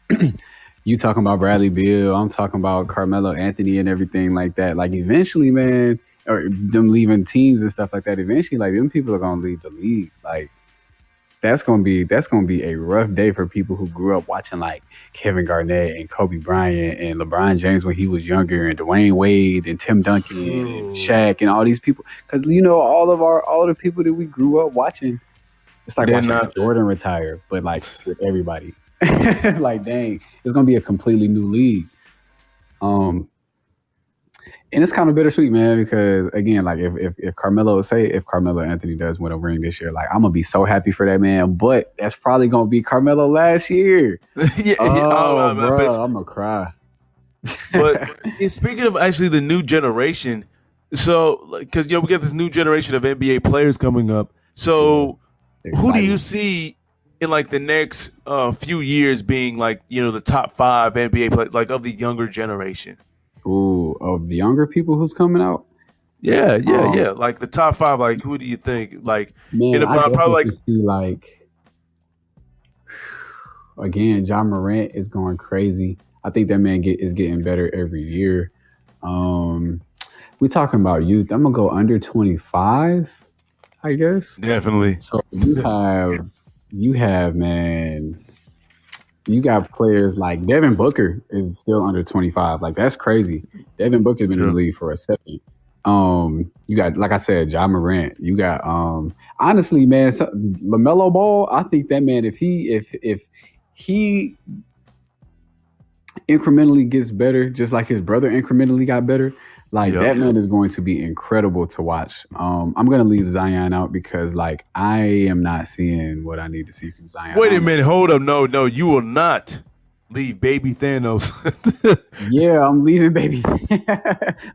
[SPEAKER 2] you talking about Bradley Beal, I'm talking about Carmelo Anthony and everything like that. Like eventually, man, or them leaving teams and stuff like that. Eventually, like them people are gonna leave the league. Like that's gonna be a rough day for people who grew up watching like Kevin Garnett and Kobe Bryant and LeBron James when he was younger and Dwayne Wade and Tim Duncan and
[SPEAKER 1] Ooh.
[SPEAKER 2] Shaq and all these people. Because all of the people that we grew up watching, it's like
[SPEAKER 1] Then
[SPEAKER 2] watching Jordan retire, but like with everybody. Like dang, it's gonna be a completely new league. Um, and it's kind of bittersweet, man, because again, like if Carmelo Anthony does win a ring this year, like I'm gonna be so happy for that man. But that's probably gonna be Carmelo last year.
[SPEAKER 1] yeah,
[SPEAKER 2] Oh,
[SPEAKER 1] I bet
[SPEAKER 2] bro, I'm gonna cry.
[SPEAKER 1] But speaking of actually the new generation, so because we got this new generation of NBA players coming up.
[SPEAKER 2] Yeah,
[SPEAKER 1] So who do you
[SPEAKER 2] exciting.
[SPEAKER 1] see in like the next few years being like the top five NBA players like of the younger generation?
[SPEAKER 2] Ooh, of the younger people who's coming out.
[SPEAKER 1] Yeah.
[SPEAKER 2] Um,
[SPEAKER 1] Like the top five. Like who do you think? Like in
[SPEAKER 2] man, I
[SPEAKER 1] about probably
[SPEAKER 2] definitely
[SPEAKER 1] like
[SPEAKER 2] can see like again, John Morant is going crazy. I think that man is getting better every year. Um, we talking about youth. I'm gonna go under 25, I guess.
[SPEAKER 1] definitely.
[SPEAKER 2] So you have man, you got players like Devin Booker is still under 25. Like that's crazy. Devin Booker's been in the
[SPEAKER 1] True.
[SPEAKER 2] league for a second. You got like I said, John Morant. You got honestly, man, Lamelo Ball. I think that man, if he incrementally gets better, just like his brother incrementally got better. Like
[SPEAKER 1] Yep.
[SPEAKER 2] that man is going to be incredible to watch. I'm gonna leave Zion out because like I am not seeing what I need to see from Zion. I
[SPEAKER 1] Wait a
[SPEAKER 2] don't know.
[SPEAKER 1] minute. Hold up. No. You will not leave baby Thanos.
[SPEAKER 2] Yeah, I'm leaving, baby.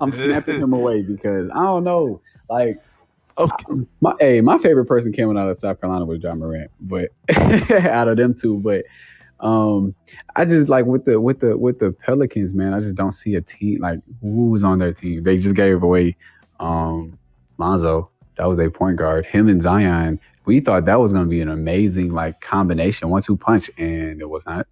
[SPEAKER 2] I'm snapping him away because I don't know. Like
[SPEAKER 1] Okay.
[SPEAKER 2] my favorite person coming out of South Carolina was John Morant, but out of them two, but Um, I just like with the Pelicans, man. I just don't see a team like who's on their team. They just gave away Lonzo. That was their point guard. Him and Zion. We thought that was going to be an amazing like combination, 1-2 punch, and it was not.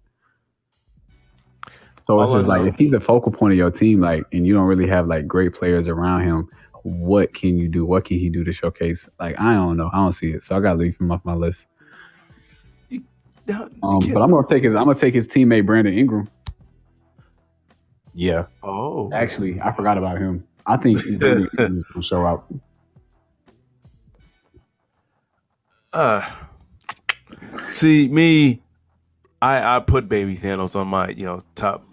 [SPEAKER 2] So it's
[SPEAKER 1] All I
[SPEAKER 2] just like
[SPEAKER 1] know.
[SPEAKER 2] if he's a focal point of your team, like, and you don't really have like great players around him, what can you do? What can he do to showcase? Like I don't know. I don't see it. So I got to leave him off my list.
[SPEAKER 1] You, you
[SPEAKER 2] But
[SPEAKER 1] can't.
[SPEAKER 2] I'm gonna take his teammate Brandon Ingram. Yeah,
[SPEAKER 1] Oh.
[SPEAKER 2] actually, I forgot about him. I think Brandon Ingram is gonna show out.
[SPEAKER 1] uh, see me. I put baby Thanos on my top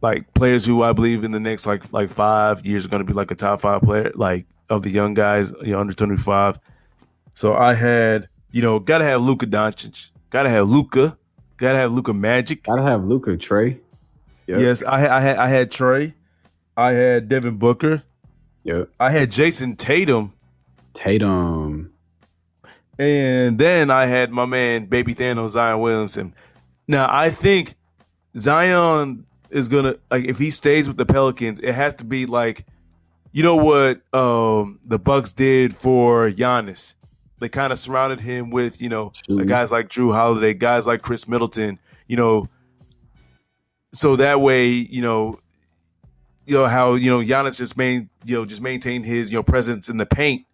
[SPEAKER 1] like players who I believe in the next like 5 years are going to be like a top five player like of the young guys under 25. So I had gotta have Luka Doncic, gotta have Luka Magic.
[SPEAKER 2] Gotta have Luca Trey. Yep,
[SPEAKER 1] Yes, I had Trey, I had Devin Booker,
[SPEAKER 2] yep.
[SPEAKER 1] I had Jason Tatum,
[SPEAKER 2] Tatum.
[SPEAKER 1] and then I had my man Baby Thanos Zion Williamson. Now I think Zion is gonna like if he stays with the Pelicans, it has to be like what the Bucks did for Giannis. they kind of surrounded him with,
[SPEAKER 2] Shooting.
[SPEAKER 1] guys like Drew Holiday, guys like Chris Middleton, so that way, how Giannis just maintained his presence in the paint.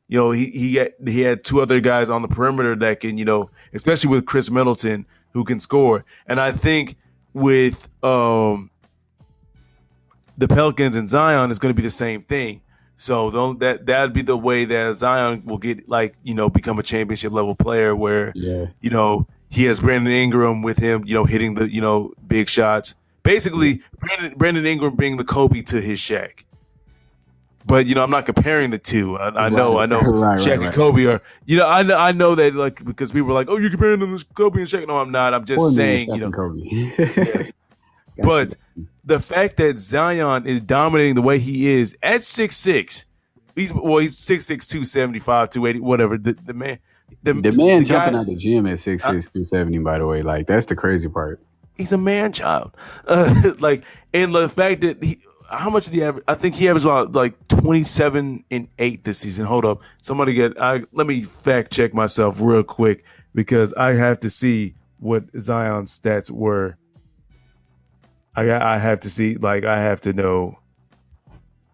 [SPEAKER 1] He had two other guys on the perimeter that can, especially with Chris Middleton, who can score. And I think with the Pelicans and Zion is going to be the same thing. So that'd be the way that Zion will get become a championship level player, where
[SPEAKER 2] Yeah.
[SPEAKER 1] He has Brandon Ingram with him, hitting the big shots. Basically, Brandon Ingram being the Kobe to his Shaq. But I'm not comparing the two. I know,
[SPEAKER 2] Right,
[SPEAKER 1] Shaq and Kobe are. I know that because people were like, "Oh, you're comparing them to Kobe and Shaq." No, I'm not. I'm just saying,
[SPEAKER 2] Shaq and Kobe.
[SPEAKER 1] Yeah. But the fact that Zion is dominating the way he is at 6'6", he's 6'6", 275, 280, whatever. The man,
[SPEAKER 2] the man jumping
[SPEAKER 1] guy,
[SPEAKER 2] out the gym at 6'6", 270. By the way, that's the crazy part.
[SPEAKER 1] He's a man child. And the fact that how much did he average? I think he averaged about 27 and 8 this season. Hold up, let me fact check myself real quick because I have to see what Zion's stats were. I have to see, I have to know,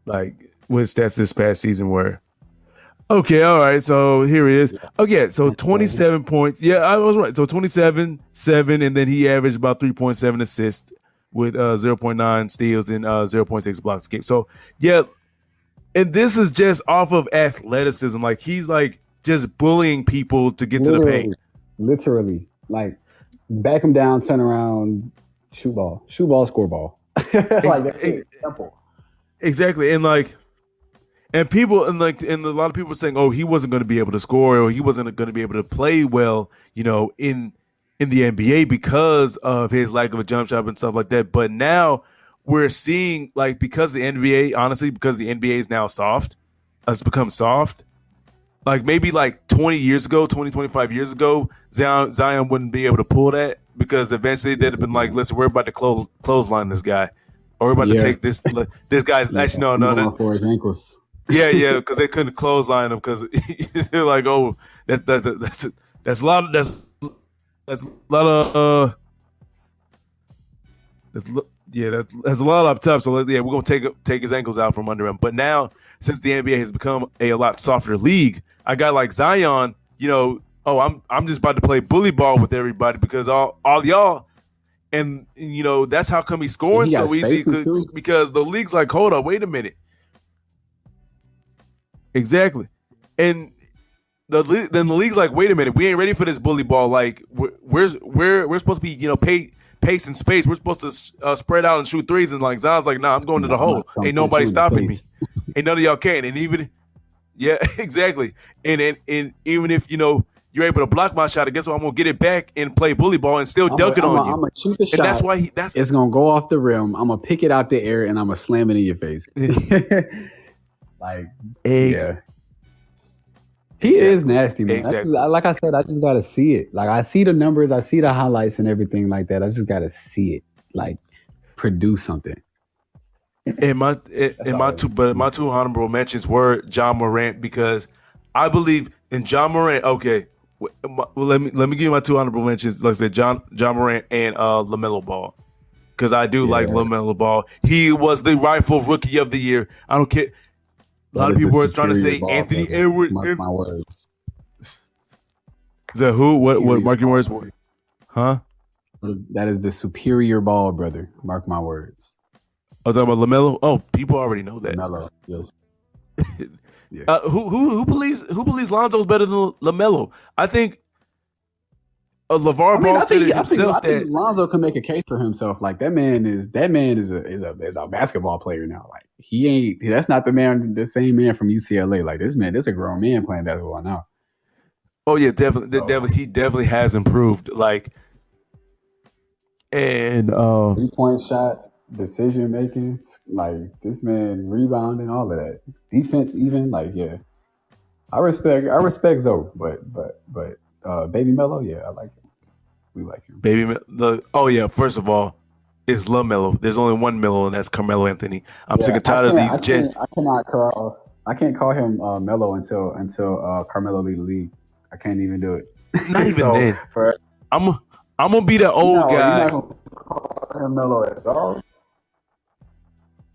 [SPEAKER 1] what stats this past season were. Okay, all right. So here he is. Okay, so 27 points. Yeah, I was right. So 27, 7, and then he averaged about 3.7 assists with 0.9 steals and 0.6 blocks a game. So yeah, and this is just off of athleticism. He's just bullying people to get to the paint.
[SPEAKER 2] Literally, back him down, turn around, shoot ball, score ball. Simple.
[SPEAKER 1] Exactly, and people and a lot of people were saying, "Oh, he wasn't going to be able to score, or he wasn't going to be able to play well," in the NBA because of his lack of a jump shot and stuff like that. But now we're seeing because the NBA is now soft, has become soft. Maybe 20 years ago, 25 years ago, Zion wouldn't be able to pull that because eventually they'd have been listen, we're about to clothesline this guy, or we're about to take this guy's actually no
[SPEAKER 2] for his ankles.
[SPEAKER 1] Yeah, because they couldn't clothesline him because they're oh, that's a lot of that's a lot up top. So we're gonna take his ankles out from under him. But now, since the NBA has become a lot softer league, I got Zion. I'm just about to play bully ball with everybody because all y'all, and that's how come he's scoring so easy because the league's hold up, wait a minute. Exactly, and then the league's wait a minute, we ain't ready for this bully ball. We're supposed to be pace and space. We're supposed to spread out and shoot threes, and Zion's nah, I'm going to the hole. Ain't nobody stopping me. Ain't none of y'all can. And even exactly. And even if you're able to block my shot, I guess I'm gonna get it back and play bully ball and still dunk it on you.
[SPEAKER 2] I'm gonna shoot the shot.
[SPEAKER 1] And that's why
[SPEAKER 2] it's gonna go off the rim. I'm gonna pick it out the air and I'm gonna slam it in your face. Yeah. He is nasty, man.
[SPEAKER 1] Exactly.
[SPEAKER 2] Like I said, I just gotta see it. I see the numbers, I see the highlights and everything like that. I just gotta see it. Produce something.
[SPEAKER 1] And my two honorable mentions were John Morant because I believe in John Morant. Okay, let me give you my two honorable mentions. Like I said, John Morant and LaMelo Ball because I do like LaMelo Ball. He was the rightful Rookie of the Year. I don't care. A lot of people were trying to say Anthony Edwards.
[SPEAKER 2] Mark my words.
[SPEAKER 1] Is that who? What? Mark your words? Huh?
[SPEAKER 2] That is the superior ball, brother. Mark my words.
[SPEAKER 1] I was talking about LaMelo. Oh, people already know that.
[SPEAKER 2] LaMelo, yes.
[SPEAKER 1] Yeah. Who believes Lonzo's better than LaMelo? I think LeVar Ball said it himself.
[SPEAKER 2] I think Lonzo can make a case for himself. That man is a basketball player now. He ain't. That's not the same man from UCLA. This man, this a grown man playing basketball now.
[SPEAKER 1] Oh yeah, definitely. He definitely has improved. And
[SPEAKER 2] 3-point shot, decision making. This man rebounding, all of that. Defense, even yeah. I respect Zoe, but Baby Melo, yeah, I like him. We like him.
[SPEAKER 1] First of all, it's LaMelo. There's only one Melo, and that's Carmelo Anthony. I'm sick and tired of these.
[SPEAKER 2] I can't call him Melo until Carmelo leave the league. I can't even do it.
[SPEAKER 1] Not even
[SPEAKER 2] So
[SPEAKER 1] then.
[SPEAKER 2] for
[SPEAKER 1] I'm I'm gonna be the old
[SPEAKER 2] you're not
[SPEAKER 1] guy.
[SPEAKER 2] gonna call him mellow at all.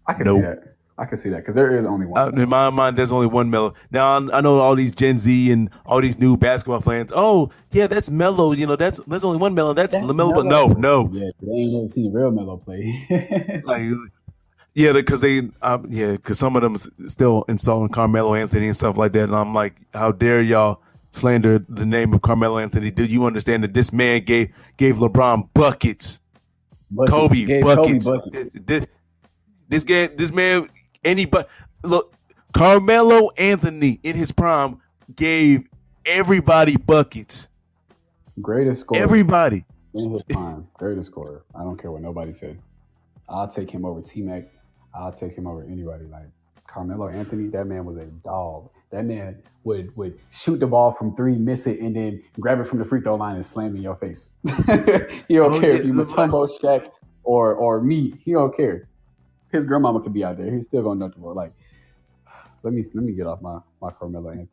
[SPEAKER 2] I can see
[SPEAKER 1] Nope.
[SPEAKER 2] that. I can see that because there is only one
[SPEAKER 1] In
[SPEAKER 2] mellow.
[SPEAKER 1] my mind, there's only one Melo. Now I know all these Gen Z and all these new basketball fans. Oh yeah, that's Melo. You know, that's only one Melo. That's
[SPEAKER 2] That's
[SPEAKER 1] Lamelo. But no,
[SPEAKER 2] mellow.
[SPEAKER 1] no.
[SPEAKER 2] Yeah, they ain't never seen real mellow play.
[SPEAKER 1] Like yeah, because because some of them still insulting Carmelo Anthony and stuff like that. And I'm like, how dare y'all slander the name of Carmelo Anthony? Do you understand that this man gave LeBron buckets,
[SPEAKER 2] Buckets.
[SPEAKER 1] Kobe
[SPEAKER 2] Gave Kobe
[SPEAKER 1] buckets?
[SPEAKER 2] buckets.
[SPEAKER 1] This man, anybody look, Carmelo Anthony in his prime gave everybody buckets.
[SPEAKER 2] Greatest scorer
[SPEAKER 1] Everybody.
[SPEAKER 2] in his prime. Greatest scorer. I don't care what nobody say. I'll take him over T Mac. I'll take him over anybody. Like Carmelo Anthony, that man was a dog. That man would shoot the ball from three, miss it, and then grab it from the free throw line and slam in your face. He don't
[SPEAKER 1] Oh
[SPEAKER 2] care
[SPEAKER 1] yeah,
[SPEAKER 2] if you Matumbo, Shaq, or me. He don't care. His grandmama could be out there. He's still gonna dunk the ball. Like let me get off my Carmelo Anthony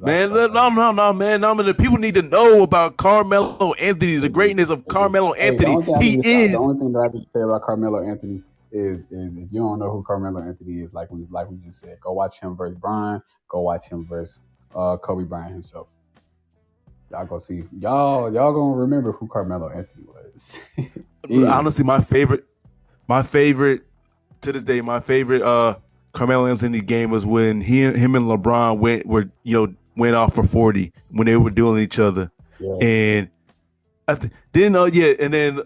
[SPEAKER 2] man.
[SPEAKER 1] man. No, man. No, man. The people need to know about Carmelo Anthony, the greatness of Carmelo
[SPEAKER 2] Hey, the
[SPEAKER 1] Anthony.
[SPEAKER 2] only thing I
[SPEAKER 1] He
[SPEAKER 2] need to say, the
[SPEAKER 1] is.
[SPEAKER 2] only thing that I need to say about Carmelo Anthony is if you don't know who Carmelo Anthony is, like we just said, go watch him versus Brian, go watch him versus Kobe Bryant himself. Y'all go see y'all gonna remember who Carmelo Anthony was. Easy.
[SPEAKER 1] Honestly, my favorite to this day, my favorite Carmelo Anthony game was when him and LeBron went off for 40 when they were dueling each other,
[SPEAKER 2] Yeah.
[SPEAKER 1] and then and then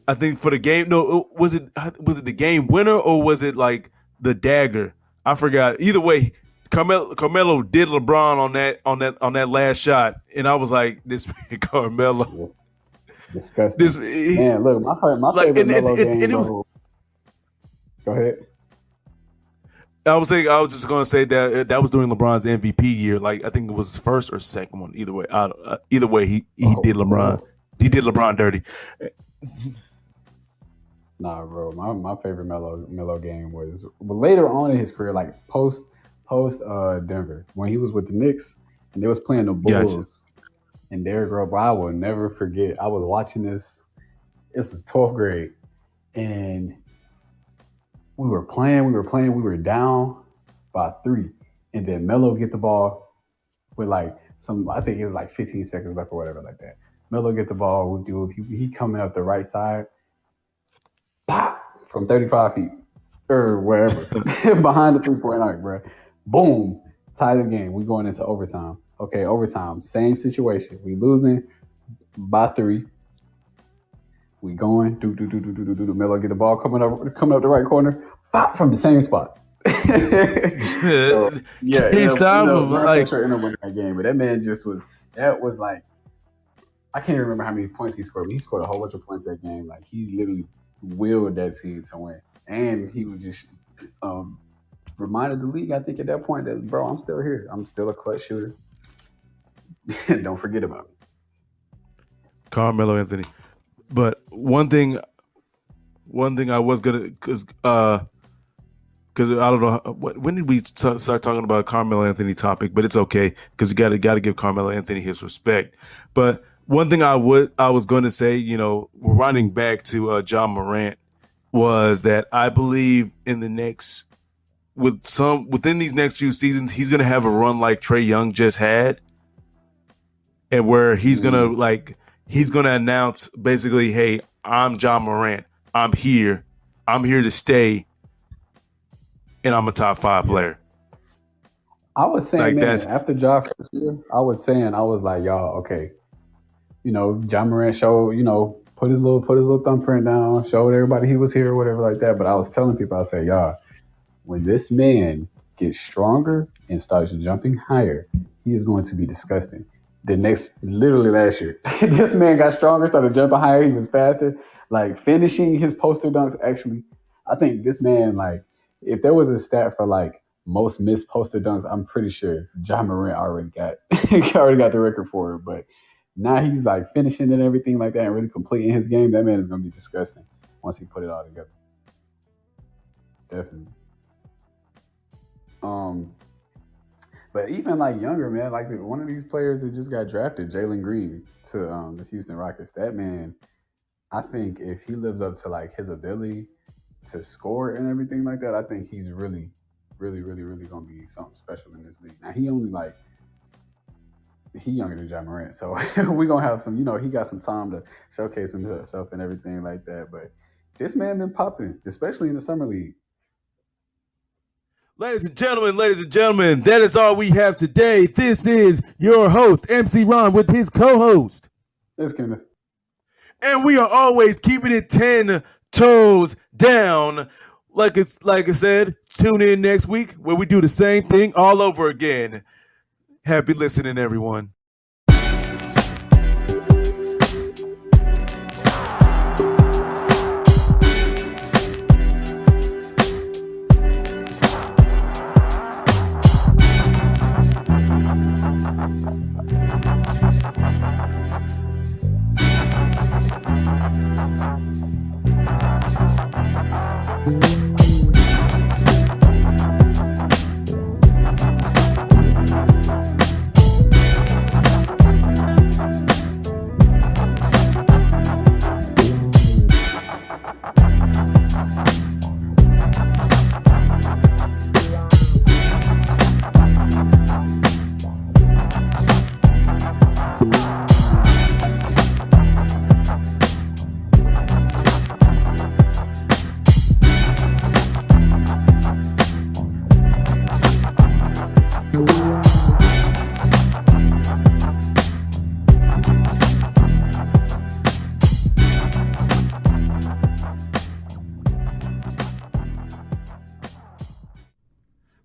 [SPEAKER 1] I think for the game, no, was it the game winner or was it like the dagger? I forgot. Either way, Carmelo did LeBron on that last shot, and I was like, this man, Carmelo,
[SPEAKER 2] Yeah. Disgusting.
[SPEAKER 1] this
[SPEAKER 2] Man, look, my
[SPEAKER 1] like
[SPEAKER 2] favorite
[SPEAKER 1] and,
[SPEAKER 2] Melo game
[SPEAKER 1] and it,
[SPEAKER 2] though. Go ahead.
[SPEAKER 1] I was just gonna say that was during LeBron's MVP year. Like I think it was his first or second one. Either way, he
[SPEAKER 2] Oh,
[SPEAKER 1] did LeBron. He did LeBron dirty.
[SPEAKER 2] nah, bro. My favorite Melo game was later on in his career, like post Denver, when he was with the Knicks and they was playing the
[SPEAKER 1] Gotcha.
[SPEAKER 2] Bulls and Derrick Rose. Bro, I will never forget. I was watching this. This was 12th grade, and we were down by three, and then Melo get the ball with like I think it was like 15 seconds left or whatever like that. Melo get the ball. He coming up the right side, pop from 35 feet or wherever behind the 3 point arc, bro. Boom, tie the game. We going into overtime. Okay, overtime, same situation. We losing by three. We going do. Melo get the ball coming up the right corner, pop from the same spot. So yeah,
[SPEAKER 1] Can't stop him.
[SPEAKER 2] Man for
[SPEAKER 1] Like
[SPEAKER 2] sure ended up winning that game. But that man just was that was like I can't even remember how many points he scored, but he scored a whole bunch of points that game. Like he literally willed that team to win, and he was just um, reminded the league. I think at that point that bro, I'm still here. I'm still a clutch shooter. Don't forget about me.
[SPEAKER 1] Carmelo Anthony. But one thing I was gonna because I don't know when did we start talking about Carmelo Anthony topic, but it's okay because you got to give Carmelo Anthony his respect. But one thing I was going to say, running back to John Morant, was that I believe in the next within these next few seasons he's going to have a run like Trae Young just had, and where he's gonna announce basically, hey, I'm John Morant, I'm here to stay, and I'm a top 5
[SPEAKER 2] Yeah.
[SPEAKER 1] player.
[SPEAKER 2] I was saying,
[SPEAKER 1] Like
[SPEAKER 2] man,
[SPEAKER 1] that's
[SPEAKER 2] after Ja first year, I was like, y'all, okay, John Morant showed, put his little thumbprint down, showed everybody he was here, or whatever like that. But I was telling people, I said, y'all, when this man gets stronger and starts jumping higher, he is going to be disgusting. Literally last year, this man got stronger, started jumping higher. He was faster, like finishing his poster dunks. Actually, I think this man, like, if there was a stat for like most missed poster dunks, I'm pretty sure John Morant already got he already got the record for it. But now he's like finishing and everything like that, and really completing his game. That man is going to be disgusting once he put it all together. Definitely. Um, But even like younger, man, like one of these players that just got drafted, Jalen Green, to the Houston Rockets. That man, I think if he lives up to like his ability to score and everything like that, I think he's really, really, really, really gonna be something special in this league. Now he younger than Ja Morant, so we gonna have some. He got some time to showcase himself and everything like that. But this man been popping, especially in the summer league.
[SPEAKER 1] Ladies and gentlemen, that is all we have today. This is your host, MC Ron, with his co-host.
[SPEAKER 2] It's Kenneth.
[SPEAKER 1] And we are always keeping it 10 toes down. Like I said, tune in next week where we do the same thing all over again. Happy listening, everyone.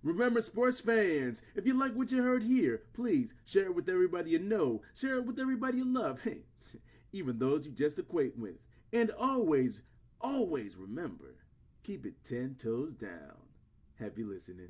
[SPEAKER 1] Remember, sports fans, if you like what you heard here, please share it with everybody you know. Share it with everybody you love. Hey, even those you just acquaint with. And always, always remember, keep it 10 toes down. Happy listening.